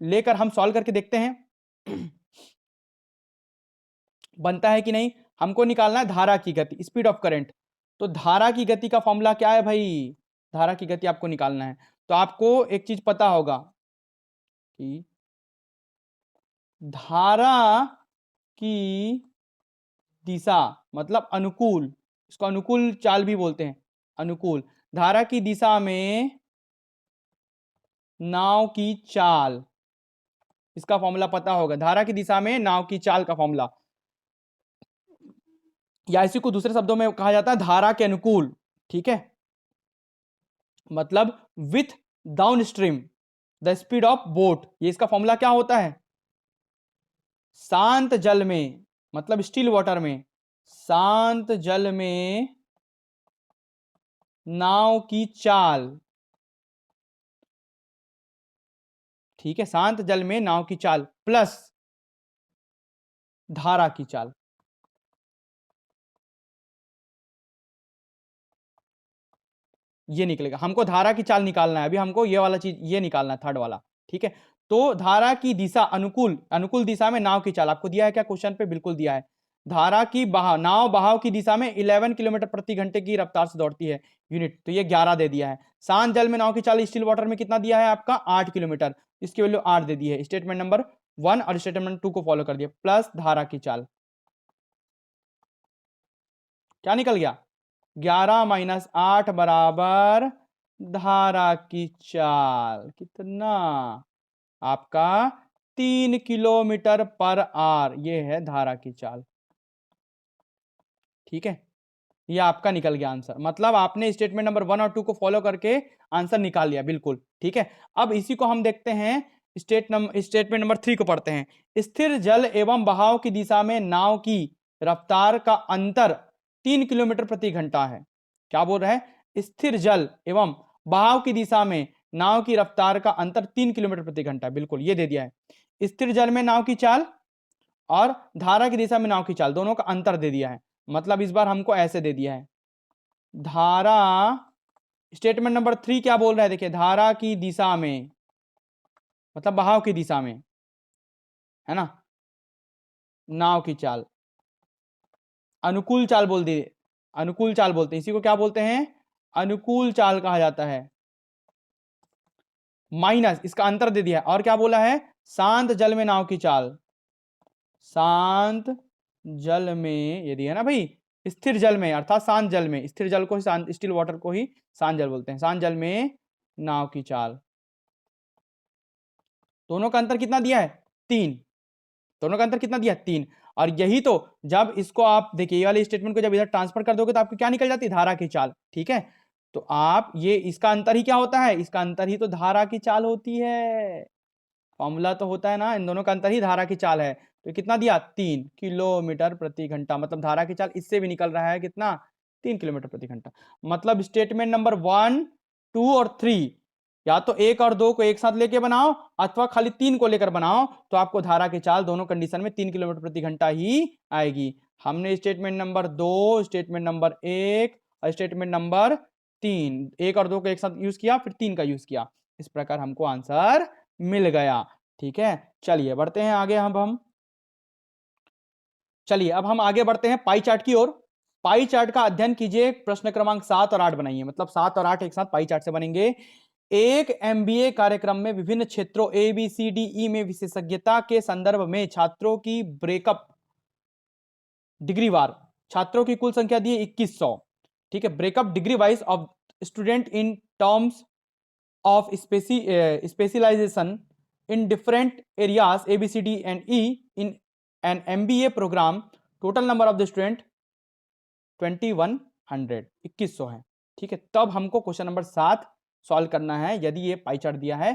A: लेकर हम सॉल्व करके देखते हैं बनता है कि नहीं। हमको निकालना है धारा की गति, स्पीड ऑफ करंट। तो धारा की गति का फॉर्मूला क्या है भाई, धारा की गति आपको निकालना है तो आपको एक चीज पता होगा कि धारा की दिशा मतलब अनुकूल, इसको अनुकूल चाल भी बोलते हैं, अनुकूल धारा की दिशा में नाव की चाल, इसका फॉर्मूला पता होगा। धारा की दिशा में नाव की चाल का फॉर्मूला, या इसी को दूसरे शब्दों में कहा जाता है धारा के अनुकूल, ठीक है। मतलब with down stream the speed of boat, ये इसका फॉर्मूला क्या होता है, शांत जल में मतलब स्टिल वाटर में, शांत जल में नाव की चाल, ठीक है, शांत जल में नाव की चाल प्लस धारा की चाल, ये निकलेगा। हमको धारा की चाल निकालना है, अभी हमको ये वाला चीज ये निकालना है, थर्ड वाला, ठीक है। तो धारा की दिशा अनुकूल, अनुकूल दिशा में नाव की चाल आपको दिया है क्या क्वेश्चन पे, बिल्कुल दिया है। धारा की बहाव, नाव बहाव की दिशा में 11 किलोमीटर प्रति घंटे की रफ्तार से दौड़ती है यूनिट, तो ये 11 दे दिया है। शांत जल में नाव की चाल स्टिल वाटर में कितना दिया है आपका 8 किलोमीटर, इसकी वैल्यू 8 दे दी है। स्टेटमेंट नंबर 1 और स्टेटमेंट 2 को फॉलो कर दिया, प्लस धारा की चाल। क्या निकल गया? 11 माइनस 8 बराबर धारा की चाल। कितना? आपका 3 किलोमीटर पर आवर, ये है धारा की चाल। ठीक है, ये आपका निकल गया आंसर। मतलब आपने स्टेटमेंट नंबर 1 और 2 को फॉलो करके आंसर निकाल लिया, बिल्कुल ठीक है। अब इसी को हम देखते हैं, स्टेटमेंट नंबर 3 को पढ़ते हैं। स्थिर जल एवं बहाव की दिशा में नाव की रफ्तार का अंतर 3 किलोमीटर प्रति घंटा है। क्या बोल रहा है? स्थिर जल एवं बहाव की दिशा में नाव की रफ्तार का अंतर 3 किलोमीटर प्रति घंटा, बिल्कुल ये दे दिया है। स्थिर जल में नाव की चाल और धारा की दिशा में नाव की चाल, दोनों का अंतर दे दिया है। मतलब इस बार हमको ऐसे दे दिया है, धारा, स्टेटमेंट नंबर 3 क्या बोल रहा है? देखिए, धारा की दिशा में मतलब बहाव की दिशा में, है ना, नाव की चाल, अनुकूल चाल बोल दिए, अनुकूल चाल बोलते हैं इसी को। क्या बोलते हैं? अनुकूल चाल कहा जाता है। माइनस इसका अंतर दे दिया है, और क्या बोला है? शांत जल में नाव की चाल, शांत जल में ये दिया ना भाई, स्थिर जल में अर्थात शांत जल में, स्थिर जल को ही स्टिल वाटर को ही शांत जल बोलते हैं, शांत जल में नाव की चाल। दोनों का अंतर कितना दिया है? 3। दोनों का अंतर कितना दिया? 3। और यही तो, जब इसको आप देखिए, ये वाले स्टेटमेंट को जब इधर ट्रांसफर कर दोगे तो आपकी क्या निकल जाती है? धारा की चाल। ठीक है, तो आप ये, इसका अंतर ही क्या होता है? इसका अंतर ही तो धारा की चाल होती है। फॉर्मूला तो होता है ना, इन दोनों का अंतर ही धारा की चाल है। तो कितना दिया? 3 किलोमीटर प्रति घंटा। मतलब धारा की चाल इससे भी निकल रहा है कितना? 3 किलोमीटर प्रति घंटा। मतलब स्टेटमेंट नंबर 1, 2 और 3, या तो 1 और 2 को एक साथ लेके बनाओ अथवा खाली 3 को लेकर बनाओ, तो आपको धारा की चाल दोनों कंडीशन में 3 किलोमीटर प्रति घंटा ही आएगी। हमने स्टेटमेंट नंबर 2, स्टेटमेंट नंबर 1 और स्टेटमेंट नंबर 3, 1 और 2 को एक साथ यूज किया, फिर 3 का यूज किया, इस प्रकार हमको आंसर मिल गया। ठीक है, चलिए बढ़ते हैं आगे। हम चलिए अब हम आगे बढ़ते हैं पाई चार्ट की ओर। पाई चार्ट का अध्ययन कीजिए, प्रश्न क्रमांक 7 और 8 बनाइए। मतलब 7 और 8 एक साथ पाई चार्ट से बनेंगे। एक एमबीए कार्यक्रम में विभिन्न क्षेत्रों ए बी सी डी ई में विशेषज्ञता के संदर्भ में छात्रों की ब्रेकअप डिग्रीवार, छात्रों की कुल संख्या दी है 2100। ठीक है, breakup degree wise of student in terms of specialization in different areas A, B, C, D and E in an MBA program. Total number of the student 2100, 2100 है। ठीक है, तब हमको क्वेश्चन नंबर 7 सॉल्व करना है। यदि ये पाई चार्ट दिया है,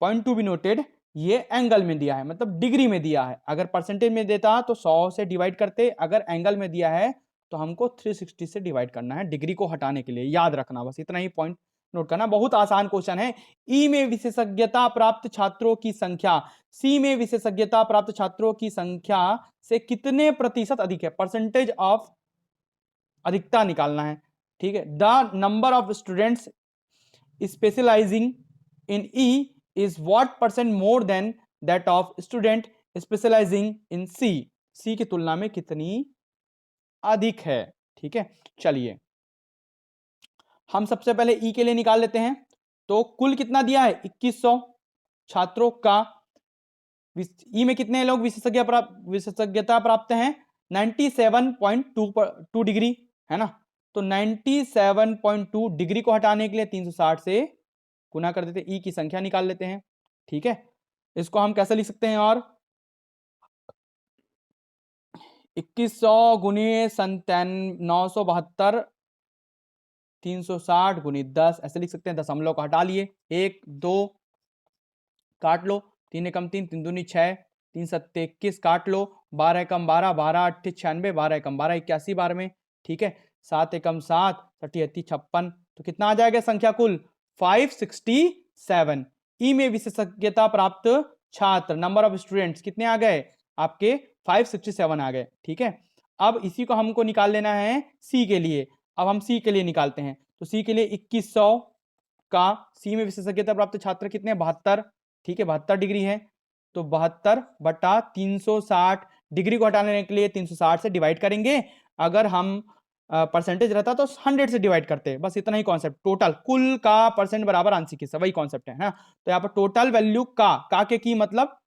A: पॉइंट टू बी नोटेड, ये एंगल में दिया है, मतलब डिग्री में दिया है। अगर परसेंटेज में देता तो 100 से डिवाइड करते, अगर एंगल में दिया है तो हमको 360 से डिवाइड करना है, डिग्री को हटाने के लिए। याद रखना, बस इतना ही पॉइंट नोट करना। बहुत आसान क्वेश्चन है। ई में विशेषज्ञता प्राप्त छात्रों की संख्या सी में विशेषज्ञता प्राप्त छात्रों की संख्या से कितने प्रतिशत अधिक है? परसेंटेज ऑफ अधिकता निकालना है। ठीक है, the number of students specialising in E is what percent more than that of student specialising in C, C की तुलना में कितनी अधिक है। ठीक है, चलिए हम सबसे पहले ई के लिए निकाल लेते हैं। तो कुल कितना दिया है? 2100 छात्रों का। ई में कितने लोग विशेषज्ञता प्राप्त हैं? 97.2 डिग्री, है ना। तो 97.2 डिग्री को हटाने के लिए 360 से गुना कर देते, ई की संख्या निकाल लेते हैं। ठीक है, इसको हम कैसे लिख सकते हैं? और 2100 गुने 972 360 गुनी 10, ऐसे लिख सकते हैं। दशमलव को हटा लिए, 1 2 काट लो, 3 एकम 3, 3 दूनी 6, 3 सत्ते 21 काट लो, 12 एकम 12, 12 अट्ठे 96, 12 एकम 12 81 बार में। ठीक है, 7 एकम 7, 38 56, तो कितना आ जाएगा संख्या कुल? 567। ई में विशेषज्ञता प्राप्त छात्र, नंबर ऑफ स्टूडेंट्स कितने आ गए? आपके 567 आ गए। ठीक है, अब इसी को हमको निकाल लेना है सी के लिए। अब हम सी के लिए निकालते हैं। तो सी के लिए 2100 का, सी में विशेषज्ञता प्राप्त छात्र कितने? 72। ठीक है, 72 डिग्री है, तो 72 बटा 360, डिग्री को हटाने के लिए 360 से डिवाइड करेंगे। अगर हम परसेंटेज रहता तो 100 से डिवाइड करते। बस इतना ही कॉन्सेप्ट, टोटल कुल का परसेंट बराबर आंशिक हिस्सा, वही कॉन्सेप्ट है ना। तो यहाँ पर टोटल वैल्यू का के की मतलब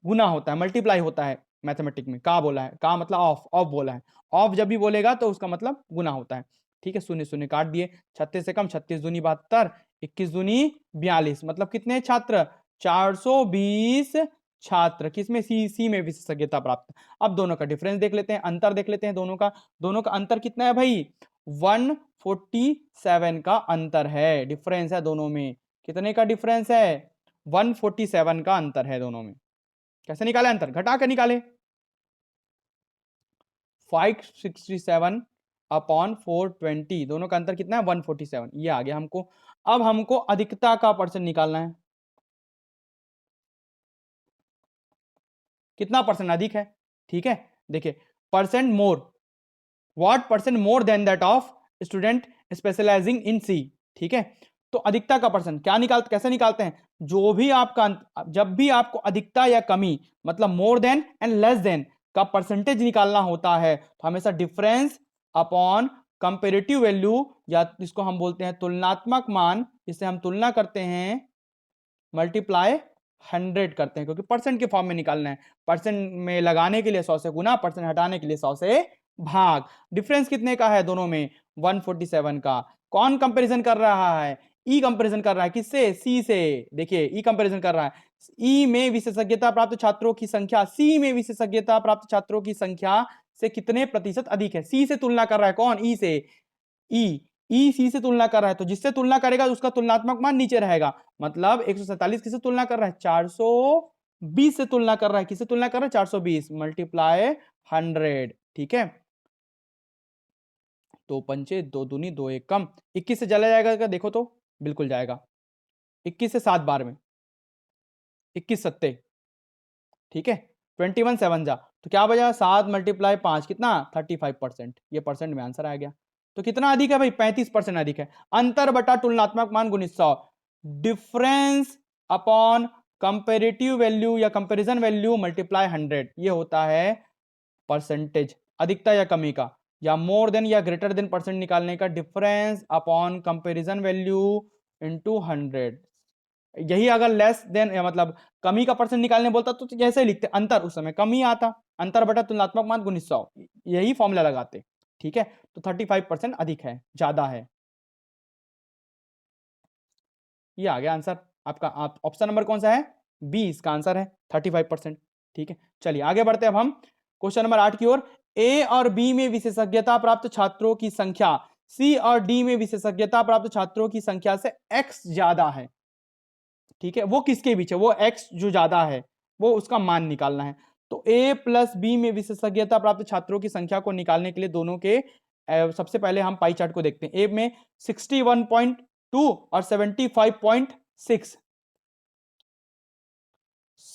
A: गुना होता है, मल्टीप्लाई होता है मैथमेटिक में। का बोला है, का मतलब ऑफ, ऑफ बोला है। ऑफ जब भी बोलेगा तो उसका मतलब गुना होता है। ठीक है, शून्य शून्य काट दिए। 36 से कम, 36 दूनी 72, 21 दूनी 42, मतलब कितने छात्र? 420 छात्र। किसमें? सी में विशेषज्ञता प्राप्त। अब दोनों का डिफरेंस देख लेते हैं, अंतर देख लेते हैं दोनों का। दोनों का अंतर कितना है भाई? 147 का अंतर है, डिफरेंस है दोनों में। कितने का डिफरेंस है? 147 का अंतर है दोनों में। कैसे निकाले अंतर? घटा कर निकाले। 567 अपॉन 420, दोनों का अंतर कितना है? 147, ये आ गया हमको। अब हमको अधिकता का परसेंट निकालना है। कितना परसेंट अधिक है? ठीक है, देखिए, percent more, what percent more than that of student specialising in C. ठीक है, तो अधिकता का परसेंट क्या निकालते, कैसे निकालते हैं? जो भी आपका, जब भी आपको अधिकता या कमी, मतलब more than and less than का परसेंटेज निकालना होता है, तो हमेशा डिफरेंस अपॉन कंपेरेटिव वैल्यू, या इसको हम बोलते हैं तुलनात्मक मान, जिसे हम तुलना करते हैं, मल्टीप्लाई 100 करते हैं, क्योंकि परसेंट के फॉर्म में निकालना है। परसेंट में लगाने के लिए 100 से गुना, परसेंट हटाने के लिए 100 से भाग। डिफरेंस कितने का है दोनों में? 147 का। कौन कंपैरिजन कर रहा है? ई कंपैरिजन कर रहा है। किससे? सी से। देखिए, ई कंपैरिजन कर रहा है। ई में विशेषज्ञता प्राप्त छात्रों की संख्या सी में विशेषज्ञता प्राप्त छात्रों की संख्या से कितने प्रतिशत अधिक है? सी से तुलना कर रहा है। कौन? ई से। ई, ई सी से तुलना कर रहा है, तो जिससे तुलना करेगा उसका तुलनात्मक मान नीचे रहेगा। मतलब 147 किससे तुलना कर रहा है? 420 से तुलना कर रहा है। किससे तुलना कर रहा है? 420 मल्टीप्लाई 100। ठीक है, दो पंचे दो दूनी दो एक कम, 21 से चला जाएगा क्या? देखो तो, बिल्कुल जाएगा। 21 से 7 बार में, 21 सत्ते, ठीक है, 21 7 जा, तो क्या बचा? 7 मल्टीप्लाई 5, कितना? 35%। ये परसेंट में आंसर आ गया। तो कितना अधिक है भाई? 35% अधिक है। अंतर बटा तुलनात्मक मान गुणित 100, डिफरेंस अपॉन कंपेरेटिव वैल्यू या कंपैरिजन वैल्यू मल्टीप्लाई 100, ये होता है परसेंटेज अधिकता या कमी का, या मोर देन या ग्रेटर देन परसेंट निकालने का difference upon comparison value into 100। यही अगर लेस देन मतलब कमी का परसेंट निकालने बोलता तो जैसे ही लिखते अंतर, उस समय कमी आता, अंतर बटा तुलनात्मक मान गुणित 100, यही फॉर्मूला लगाते। ठीक है, तो 35% अधिक है, ज्यादा है। ये आ गया आंसर आपका। आप ऑप्शन नंबर कौन सा है? बी इसका आंसर है, 35%। ठीक है, चलिए आगे बढ़ते हैं अब हम क्वेश्चन नंबर 8 की ओर। ए और बी में विशेषज्ञता प्राप्त छात्रों की संख्या सी और डी में विशेषज्ञता प्राप्त छात्रों की संख्या से एक्स ज्यादा है। ठीक है, वो किसके बीच है? वो एक्स जो ज्यादा है, वो उसका मान निकालना है। तो ए प्लस बी में विशेषज्ञता प्राप्त छात्रों की संख्या को निकालने के लिए दोनों के सबसे पहले हम पाई चार्ट को देखते हैं। ए में 61.2 और 75.6,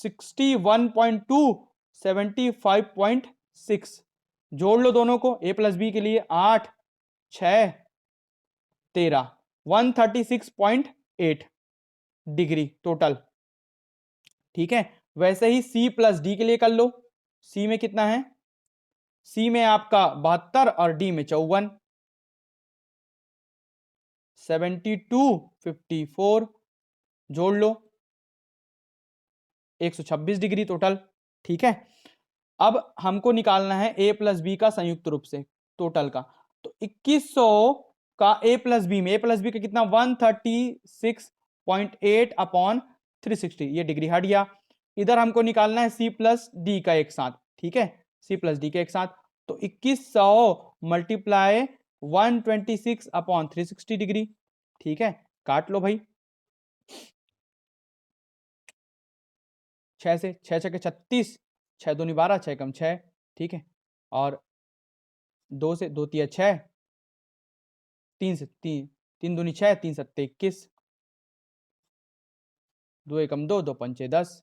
A: 61.2 75.6 जोड़ लो दोनों को। ए प्लस बी के लिए 8 6 13, 136.8 डिग्री टोटल। ठीक है, वैसे ही सी प्लस डी के लिए कर लो। सी में कितना है? सी में आपका 72 और डी में 54, 72 54 जोड़ लो, 126 डिग्री टोटल। ठीक है, अब हमको निकालना है ए प्लस बी का संयुक्त रूप से टोटल का। तो 2100 का ए प्लस बी में, ए प्लस बी का कितना? 136.8 अपॉन 360, ये डिग्री हट गया। इधर हमको निकालना है सी प्लस डी का एक साथ। ठीक है, सी प्लस डी के एक साथ, तो 2100 मल्टीप्लाई 126 अपॉन 360 डिग्री। ठीक है, काट लो भाई। 6 से 6 6 36, 6 दूनी 12, 6 कम 6। ठीक है, और 2 से 2 तिया 6, 3 से 3, 3 दूनी 6, 3 सत्ते 21, 2 एकम 2, 2 पंचे 10,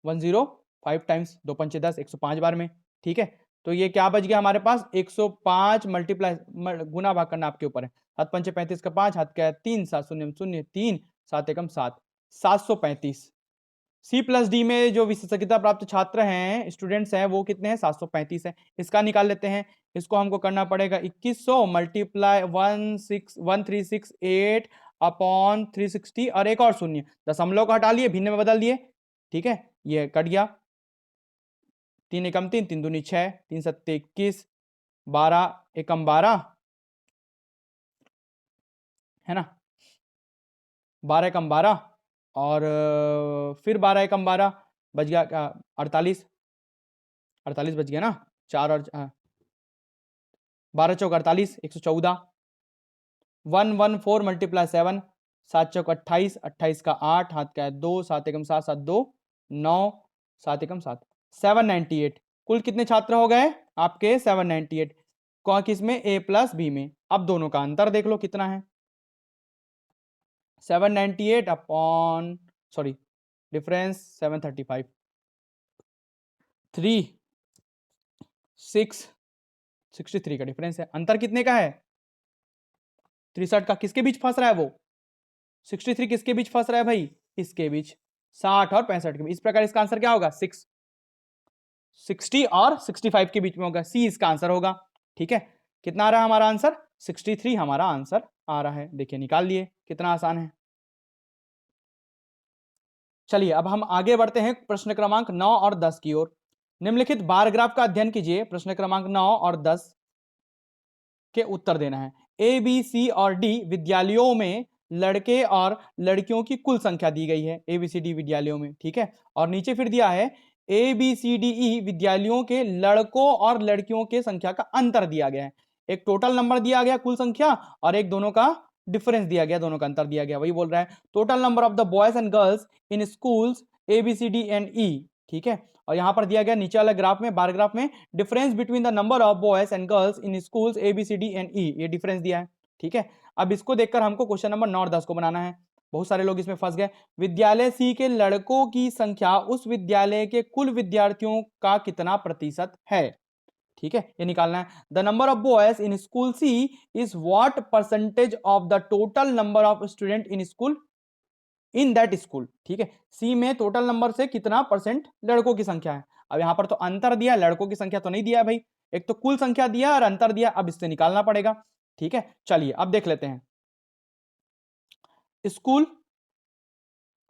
A: 105 टाइम्स 2 पंचे 10, 105 बार में। ठीक है, तो ये क्या बच गया हमारे पास? 105 मल्टीप्लाई गुना भाग करना आपके ऊपर है। 7 पंचे 35 का 5, हाथ का 3, 7 शून्य 0 3, 7 एकम 7, 735। सी प्लस डी में जो विशेषज्ञता प्राप्त छात्र हैं, स्टूडेंट्स हैं, वो कितने हैं? 735 है। इसका निकाल लेते हैं। इसको हमको करना पड़ेगा 2100 मल्टीप्लाई 1368 अपॉन 360 और एक और शून्य, दशमलव को हटा लिए, भिन्न में बदल दिए। ठीक है, ये कट गया। 3 एकम 3, 3 दूनी 6, 3 सत्ते 21, 12 एकम 12 है ना, 12 एकम 12 और फिर 12 एकम 12 बच गया 48, 48 बच गया ना, 4 और 12 चौक 48, 114, 114 मल्टीप्लाई 7, 7 चौक 28, 28 का 8, हाथ का है 2, 7 एकम 7, 7 2 9, 7 एकम 7, 798। कुल कितने छात्र हो गए आपके? 798। कौन किसमें? ए प्लस बी में। अब दोनों का अंतर देख लो कितना है। 798 अपॉन, सॉरी डिफरेंस 735, 3 6 63 का डिफरेंस है। अंतर कितने का है? 63 का। किसके बीच फंस रहा है वो? 63 किसके बीच फंस रहा है भाई? इसके बीच, 60 और 65 के बीच। इस प्रकार इसका आंसर क्या होगा? 60 और 65 के बीच में होगा। सी इसका आंसर होगा। ठीक है, कितना आ रहा है हमारा आंसर? 63 हमारा आंसर आ रहा है। देखिए निकाल लिए, कितना आसान है। चलिए अब हम आगे बढ़ते हैं प्रश्न क्रमांक 9 और 10 की ओर। निम्नलिखित बार ग्राफ का अध्ययन कीजिए। प्रश्न क्रमांक 9 और 10 के उत्तर देना है। ए बी सी और डी विद्यालयों में लड़के और लड़कियों की कुल संख्या दी गई है, ए बी सी डी विद्यालयों में। ठीक है, और नीचे फिर दिया है ए बी सी डी ई विद्यालयों के लड़कों और लड़कियों के संख्या का अंतर दिया गया है। एक टोटल नंबर दिया गया कुल संख्या, और एक दोनों का डिफरेंस दिया गया, दोनों का अंतर दिया गया। वही बोल रहा है total number of the boys and girls in schools A B C D and E. ठीक है, और यहां पर दिया गया नीचे वाला ग्राफ में, बार ग्राफ में, difference between the number of boys and girls in schools A B C D and E, ये डिफरेंस दिया है। ठीक है, अब इसको देखकर हमको क्वेश्चन नंबर 9 और 10 को बनाना है। बहुत सारे लोग इसमें फंस गए। विद्यालय सी के लड़कों की संख्या उस विद्यालय के कुल विद्यार्थियों का कितना प्रतिशत है? ठीक है, ये निकालना है। The number of boys in school C is what percentage of the total number of student in school in that school. ठीक है, सी में टोटल नंबर से कितना परसेंट लड़कों की संख्या है। अब यहां पर तो अंतर दिया, लड़कों की संख्या तो नहीं दिया भाई, एक तो कुल संख्या दिया और अंतर दिया, अब इससे निकालना पड़ेगा। ठीक है, चलिए अब देख लेते हैं। स्कूल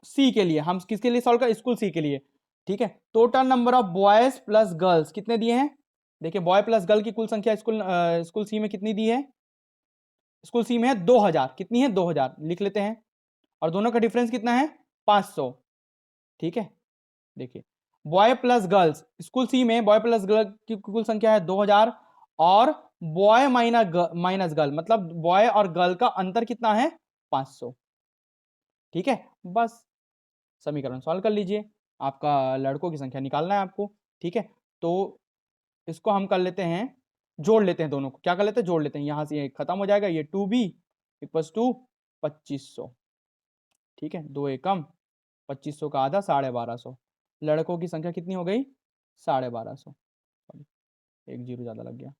A: सी के लिए हम किसके लिए सॉल्व कर? स्कूल सी के लिए। ठीक है, total number of boys plus girls कितने दिए हैं? देखिए बॉय प्लस गर्ल की कुल संख्या स्कूल सी में कितनी दी है? स्कूल सी में है 2000। कितनी है? 2000 लिख लेते हैं। और दोनों का डिफरेंस कितना है? 500। ठीक है, देखिए बॉय प्लस गर्ल्स, स्कूल सी में बॉय प्लस गर्ल की कुल संख्या है 2000, और बॉय माइनस गर्ल मतलब बॉय और गर्ल का अंतर कितना है? 500। ठीक है, बस समीकरण सॉल्व कर लीजिए, आपका लड़कों की संख्या निकालना है आपको। ठीक है, तो इसको हम कर लेते हैं, जोड़ लेते हैं दोनों को। क्या कर लेते हैं? जोड़ लेते हैं। यहां से ये खत्म हो जाएगा, ये 2b इक्वल्स टू 2500। ठीक है, 2 एकम 2500 का आधा 1250। लड़कों की संख्या कितनी हो गई? 1250। एक जीरो ज्यादा लग गया,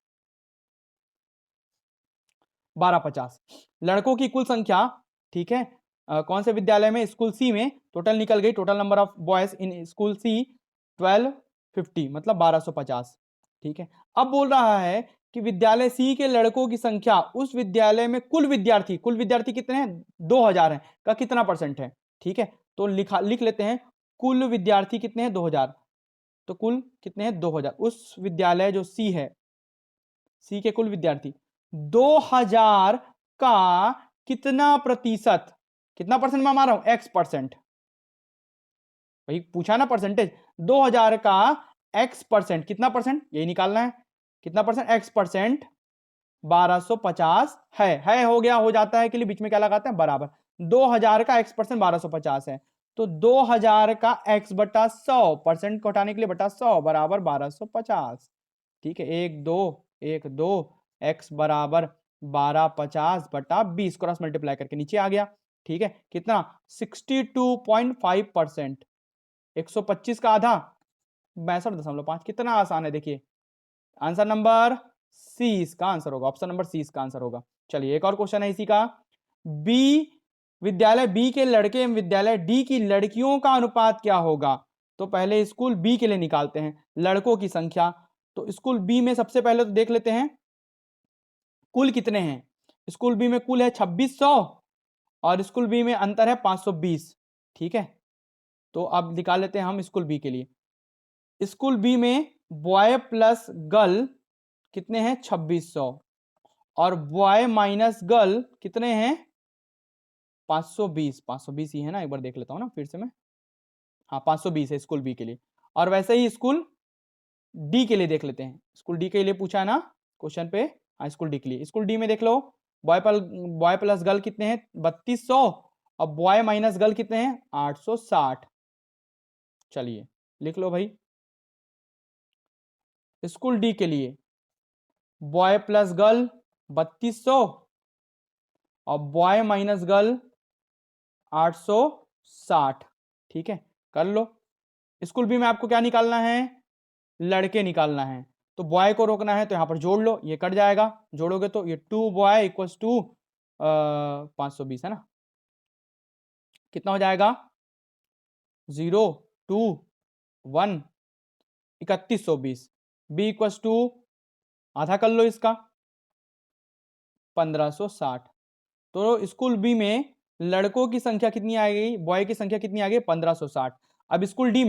A: 1250 लड़कों की कुल संख्या। ठीक है, कौन से विद्यालय में? स्कूल सी में। टोटल निकल गई, total number of boys in school C 1250 मतलब 1250। ठीक है, अब बोल रहा है कि विद्यालय सी के लड़कों की संख्या उस विद्यालय में कुल विद्यार्थी कितने हैं? 2000 हैं, का कितना परसेंट है? ठीक है, तो लिख लेते हैं कुल विद्यार्थी कितने हैं? 2000। तो कुल कितने हैं? 2000। उस विद्यालय जो सी है, सी के कुल विद्यार्थी 2000 का कितना प्रतिशत, कितना परसेंट मैं मार रहा हूं? x%। वही पूछा ना परसेंटेज। 2000 का x%, कितना परसेंट? यही निकालना है। कितना परसेंट? x%। 1250 है हो गया, हो जाता है के लिए बीच में क्या लगाते हैं? बराबर। 2000 का x% 1250 है, तो 2000 का x बटा 100%, को हटाने के लिए बटा 100 बराबर 1250। ठीक है, 1 2 x बराबर 1250 बटा 20, क्रॉस मल्टीप्लाई करके नीचे आ गया। ठीक है, कितना? 62.5%। 125 का आधा 62.5। कितना आसान है, देखिए आंसर नंबर सी इसका आंसर होगा, ऑप्शन नंबर सी इसका आंसर होगा। चलिए एक और क्वेश्चन है इसी का। बी विद्यालय बी के लड़के एवं विद्यालय डी की लड़कियों का अनुपात क्या होगा? तो पहले स्कूल बी के लिए निकालते हैं लड़कों की संख्या। तो स्कूल बी में सबसे पहले तो देख लेते हैं कुल कितने हैं। स्कूल बी में कुल है 2600 और स्कूल बी में अंतर है 520। ठीक है, तो अब निकाल लेते हैं हम स्कूल बी के लिए। स्कूल बी में बॉय प्लस गर्ल कितने हैं? 2600 और बॉय माइनस गर्ल कितने हैं? 520। 520 ही है ना, एक बार देख लेता हूं ना फिर से मैं। हाँ 520 है स्कूल बी के लिए। और वैसे ही स्कूल डी के लिए देख लेते हैं। स्कूल डी के लिए पूछा है ना क्वेश्चन पे। हाँ स्कूल डी के लिए, स्कूल डी में देख लो बॉय प्लस गर्ल कितने हैं? 3200 और बॉय माइनस गर्ल कितने हैं? 860। चलिए लिख लो भाई। स्कूल डी के लिए बॉय प्लस गर्ल 3200 और बॉय माइनस गर्ल 860। ठीक है, कर लो। स्कूल बी में आपको क्या निकालना है? लड़के निकालना है। तो बॉय को रोकना है तो यहां पर जोड़ लो, ये कट जाएगा। जोड़ोगे तो ये 2 बॉय इक्वल्स टू 520 है ना। कितना हो जाएगा? 0 2 1 3120। बी इक्वल्स टू आधा कर लो इसका 1560। तो स्कूल बी में लड़कों की संख्या कितनी आ गई? बॉय की संख्या कितनी आ गई? 1560। अब स्कूल डी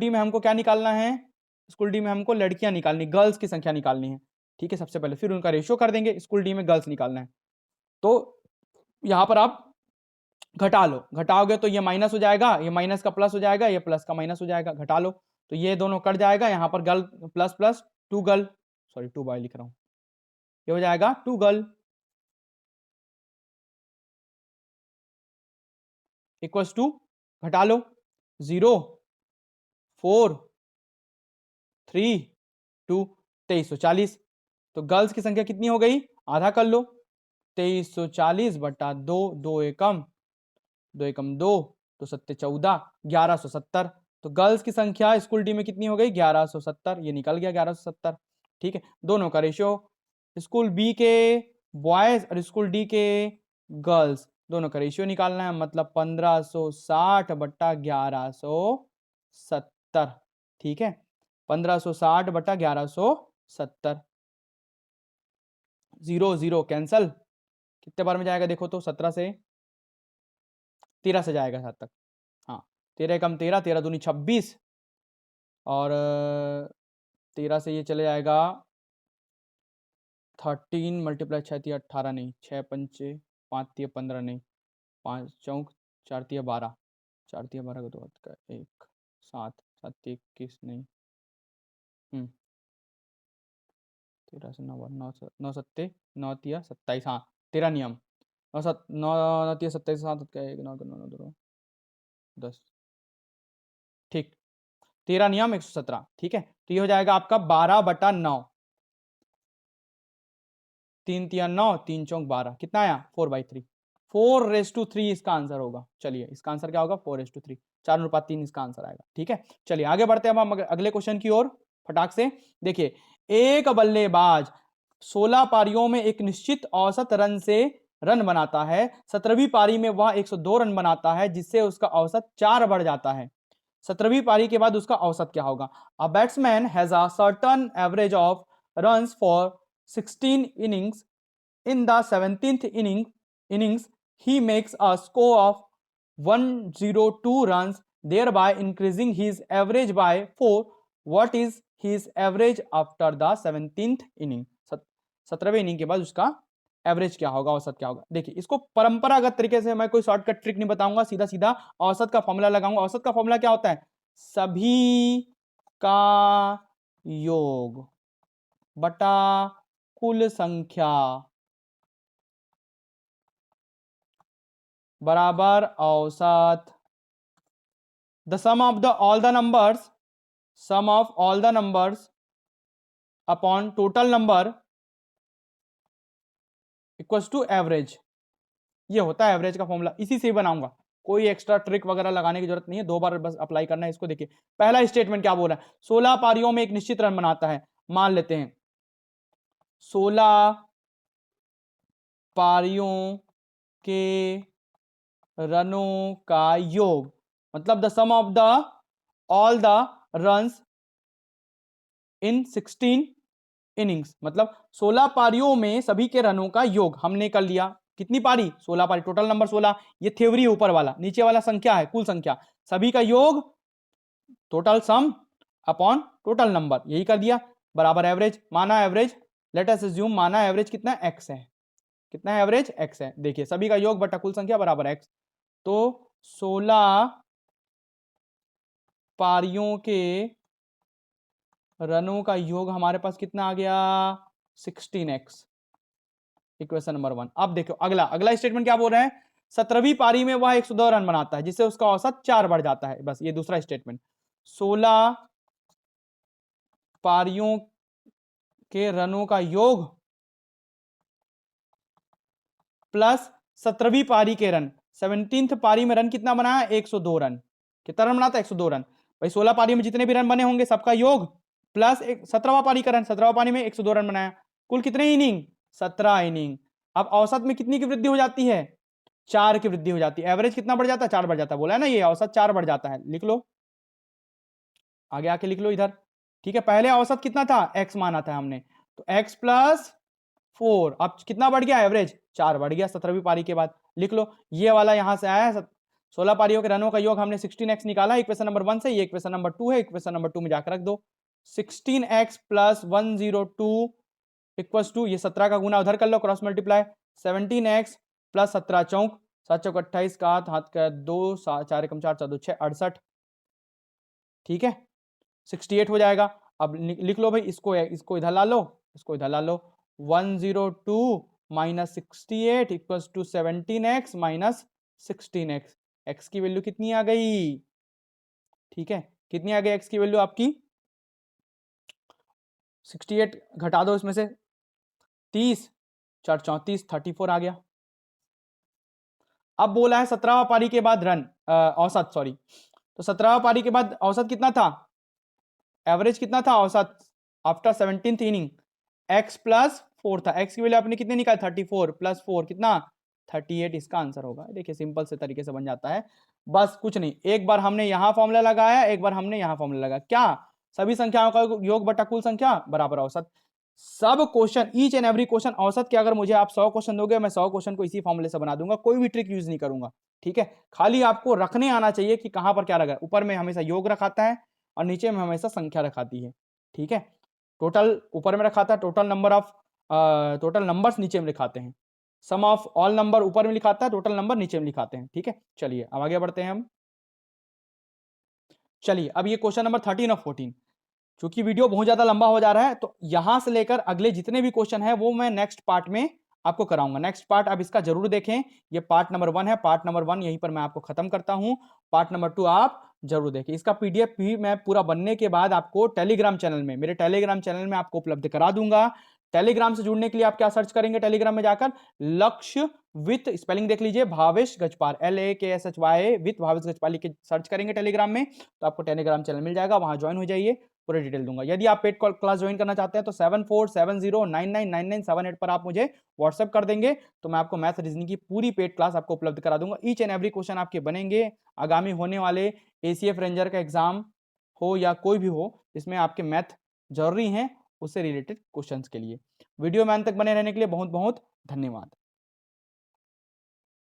A: में हमको क्या निकालना है? स्कूल डी में हमको लड़कियां निकालनी, गर्ल्स की संख्या निकालनी है। ठीक है, सबसे पहले फिर उनका रेशियो कर देंगे। स्कूल डी में गर्ल्स निकालना है तो यहां पर आप घटा लो। घटाओगे तो ये माइनस हो जाएगा, ये माइनस का प्लस हो जाएगा, ये प्लस का माइनस हो जाएगा। घटा लो तो ये दोनों कट जाएगा। यहां पर girl plus plus 2 girl, sorry 2 boy लिख रहा हूं, ये हो जाएगा 2 गर्ल इक्वल्स टू, घटा लो 0 4 3 2 2340। तो गर्ल्स की संख्या कितनी हो गई? आधा कर लो 2340 बटा 2, 2 एकम 2 एकम 2, तो 7 14 1170। तो गर्ल्स की संख्या स्कूल डी में कितनी हो गई? 1170। ये निकल गया 1170। ठीक है, दोनों का रेशियो स्कूल बी के बॉयज और स्कूल डी के गर्ल्स दोनों का रेशियो निकालना है। मतलब 1560 बट्टा 1170। ठीक है, 1560 बटा 1170। 0 0 कैंसल। कितने बार में जाएगा देखो तो? 17 से 13 से जाएगा 7 तक। हाँ 13 कम 13, 13 दूनी 26 और 13 से ये चले जाएगा 13 मल्टीप्लाई 6 18 नहीं, 6 पंचे 5 15 नहीं, 5 चौक 4 12, 4 12 का 2 का 1 7 7 21 नहीं, 13 से 9 9 9 सत्ते 9 27। हाँ 13 नियम 9 7 9 9 27 7 का 1 9 9 9 10। ठीक, 13 नियम 117। ठीक है, तो ये हो जाएगा आपका 12 बटा 9, 3 3 9, 3 चौक 12। कितना आया? 4/3। 4:3 इसका आंसर होगा। चलिए इसका आंसर क्या होगा? 4:3, 4:3 इसका आंसर आएगा। ठीक है, चलिए आगे बढ़ते हैं हम अगले क्वेश्चन की ओर फटाक से। देखिए, एक बल्लेबाज 16 पारियों में एक निश्चित औसत रन से रन बनाता है। 17वीं पारी में वह 102 रन बनाता है, जिससे उसका औसत 4 बढ़ जाता है। 17वीं पारी के बाद उसका औसत क्या होगा? A batsman has a certain average of runs for 16 innings. In the 17th innings, he makes a score of 102 runs, thereby increasing his average by 4. What is his average after the 17th inning? 17वें inning के बाद उसका average क्या होगा, औसत क्या होगा? देखिए, इसको परंपरागत तरीके से मैं कोई शॉर्टकट ट्रिक नहीं बताऊंगा, सीधा सीधा औसत का फॉर्मूला लगाऊंगा। औसत का फॉर्मूला क्या होता है? सभी का योग बटा कुल संख्या बराबर औसत। The sum of the all the numbers, sum of all the numbers upon total number equals to average. ये होता है एवरेज का फॉर्मूला, इसी से ही बनाऊंगा। कोई एक्स्ट्रा ट्रिक वगैरह लगाने की जरूरत नहीं है, 2 बार बस अप्लाई करना है इसको। देखिए पहला स्टेटमेंट क्या बोल रहा है? 16 पारियों में एक निश्चित रन बनाता है। मान लेते हैं 16 पारियों के रनों का योग, मतलब the sum of the all the runs in 16 innings, मतलब 16 पारियों में सभी के रनों का योग हमने कर लिया। कितनी पारी? 16 पारी, टोटल नंबर 16। ये थ्योरी ऊपर वाला, नीचे वाला संख्या है, कुल संख्या, सभी का योग total sum upon total number, यही कर दिया, बराबर एवरेज। माना एवरेज, लेट अस अज्यूम माना एवरेज कितना x है, कितना है एवरेज? x है। देखिए सभी का योग बटा कुल संख्या बराबर x, तो 16 पारियों के रनों का योग हमारे पास कितना आ गया? 16x, equation number 1। अब देखो अगला, अगला स्टेटमेंट क्या बोल रहे हैं? 17वीं पारी में वह 102 रन बनाता है जिससे उसका औसत 4 बढ़ जाता है, बस ये दूसरा स्टेटमेंट। 16 पारियों के रनों का योग प्लस 17वीं पारी के रन, 17th पारी में रन कितना बनाया? 102 रन। कितना रन बनाता है? 102 रन। भाई 16 पारी में जितने भी रन बने होंगे सबका योग प्लस 17वां पारी का रन, 17वां पारी में 102 रन बनाया, कुल कितने इनिंग? 17 इनिंग। अब औसत में कितनी की वृद्धि हो जाती है? 4 की वृद्धि हो जाती है। एवरेज कितना बढ़ जाता है? 4 बढ़ जाता है, बोला है ना, ये औसत 4 बढ़ जाता है। लिख लो, आगे आके लिख लो इधर, ठीक है। पहले औसत कितना था? x माना था हमने, तो x प्लस 4, अब कितना बढ़ गया? एवरेज 4 बढ़ गया 17वीं पारी के बाद। लिख लो, ये वाला यहां से आया है, 16 पारियों के रनों का योग हमने 16x निकाला इक्वेशन नंबर 1 से, ये इक्वेशन नंबर 2 है, इक्वेशन नंबर 2 में जाकर रख दो। 16x प्लस 102 इक्वल्स टू, ये 17 का गुना उधर कर लो, क्रॉस मल्टीप्लाई, 17x प्लस 17 चौक, 7 चौक 28 का हाथ का 2, 4 एकम 4 4 2 6 68, ठीक है, 68 हो जाएगा। अब लिख लो भाई, इसको इधर ला लो, इसको इधर ला लो, 102 minus 68 equals to 17x minus 16x। x की वैल्यू कितनी आ गई? ठीक है, कितनी आ गई x की वैल्यू आपकी? 68 घटा दो इसमें से 30, 4 34, 34 आ गया। अब बोला है 17वां पारी के बाद रन औसत, सॉरी, तो 17वां पारी के बाद औसत कितना था? एवरेज कितना था औसत after 17th inning? x plus 4 था, x की वैल्यू आपने कितने निकाली? 34 प्लस 4 कितना? 38, इसका आंसर होगा। देखिए सिंपल से तरीके से बन जाता है, बस कुछ नहीं, एक बार हमने यहां फॉर्मूला लगाया, एक बार हमने यहां फॉर्मूला लगाया, क्या? सभी संख्याओं का योग बटा कुल संख्या बराबर औसत। सब question, each and every question औसत के, अगर मुझे आप 100 क्वेश्चन दोगे, मैं 100 क्वेश्चन को इसी फॉर्मूले से बना दूंगा, कोई भी ट्रिक यूज नहीं करूंगा, ठीक है। खाली आपको रखने आना चाहिए कि कहां पर क्या लगा। ऊपर में हमेशा योग रखाता है और नीचे में हमेशा संख्या रखाती है, ठीक है। टोटल ऊपर में रखा था, total number of total numbers नीचे में लिखाते हैं, सम ऑफ ऑल नंबर ऊपर में लिखाता है, टोटल नंबर नीचे में लिखाते हैं, ठीक है। चलिए अब आगे बढ़ते हैं हम। चलिए अब ये क्वेश्चन नंबर 13 और 14, क्योंकि वीडियो बहुत ज्यादा लंबा हो जा रहा है, तो यहां से लेकर अगले जितने भी क्वेश्चन है वो मैं नेक्स्ट पार्ट में आपको कराऊंगा। नेक्स्ट पार्ट आप इसका जरूर देखें, ये पार्ट नंबर 1 है, पार्ट नंबर 1 यहीं पर मैं आपको खत्म करता हूं, पार्ट नंबर 2 आप जरूर देखें। इसका पीडीएफ भी मैं पूरा बनने के बाद आपको टेलीग्राम चैनल में, मेरे टेलीग्राम चैनल में आपको उपलब्ध करा दूंगा। टेलीग्राम से जुड़ने के लिए आप क्या सर्च करेंगे टेलीग्राम में जाकर? लक्ष्य विथ, स्पेलिंग देख लीजिए, भावेश गजपाल, LAKSHY विथ भावेश गजपाल लिख के सर्च करेंगे टेलीग्राम में, तो आपको टेलीग्राम चैनल मिल जाएगा, वहां ज्वाइन हो जाइए, पूरे डिटेल दूंगा। यदि आप पेड क्लास ज्वाइन करना चाहते हैं तो 7470999978 पर आप मुझे व्हाट्सएप कर देंगे, तो मैं आपको मैथ रीजनिंग की पूरी पेड क्लास आपको उपलब्ध करा दूंगा। ईच एंड एवरी क्वेश्चन आपके बनेंगे, आगामी होने वाले ACF रेंजर का एग्जाम हो या कोई भी हो, इसमें आपके मैथ जरूरी हैं, उससे रिलेटेड क्वेश्चंस के लिए। वीडियो में अंत तक बने रहने के लिए बहुत बहुत धन्यवाद।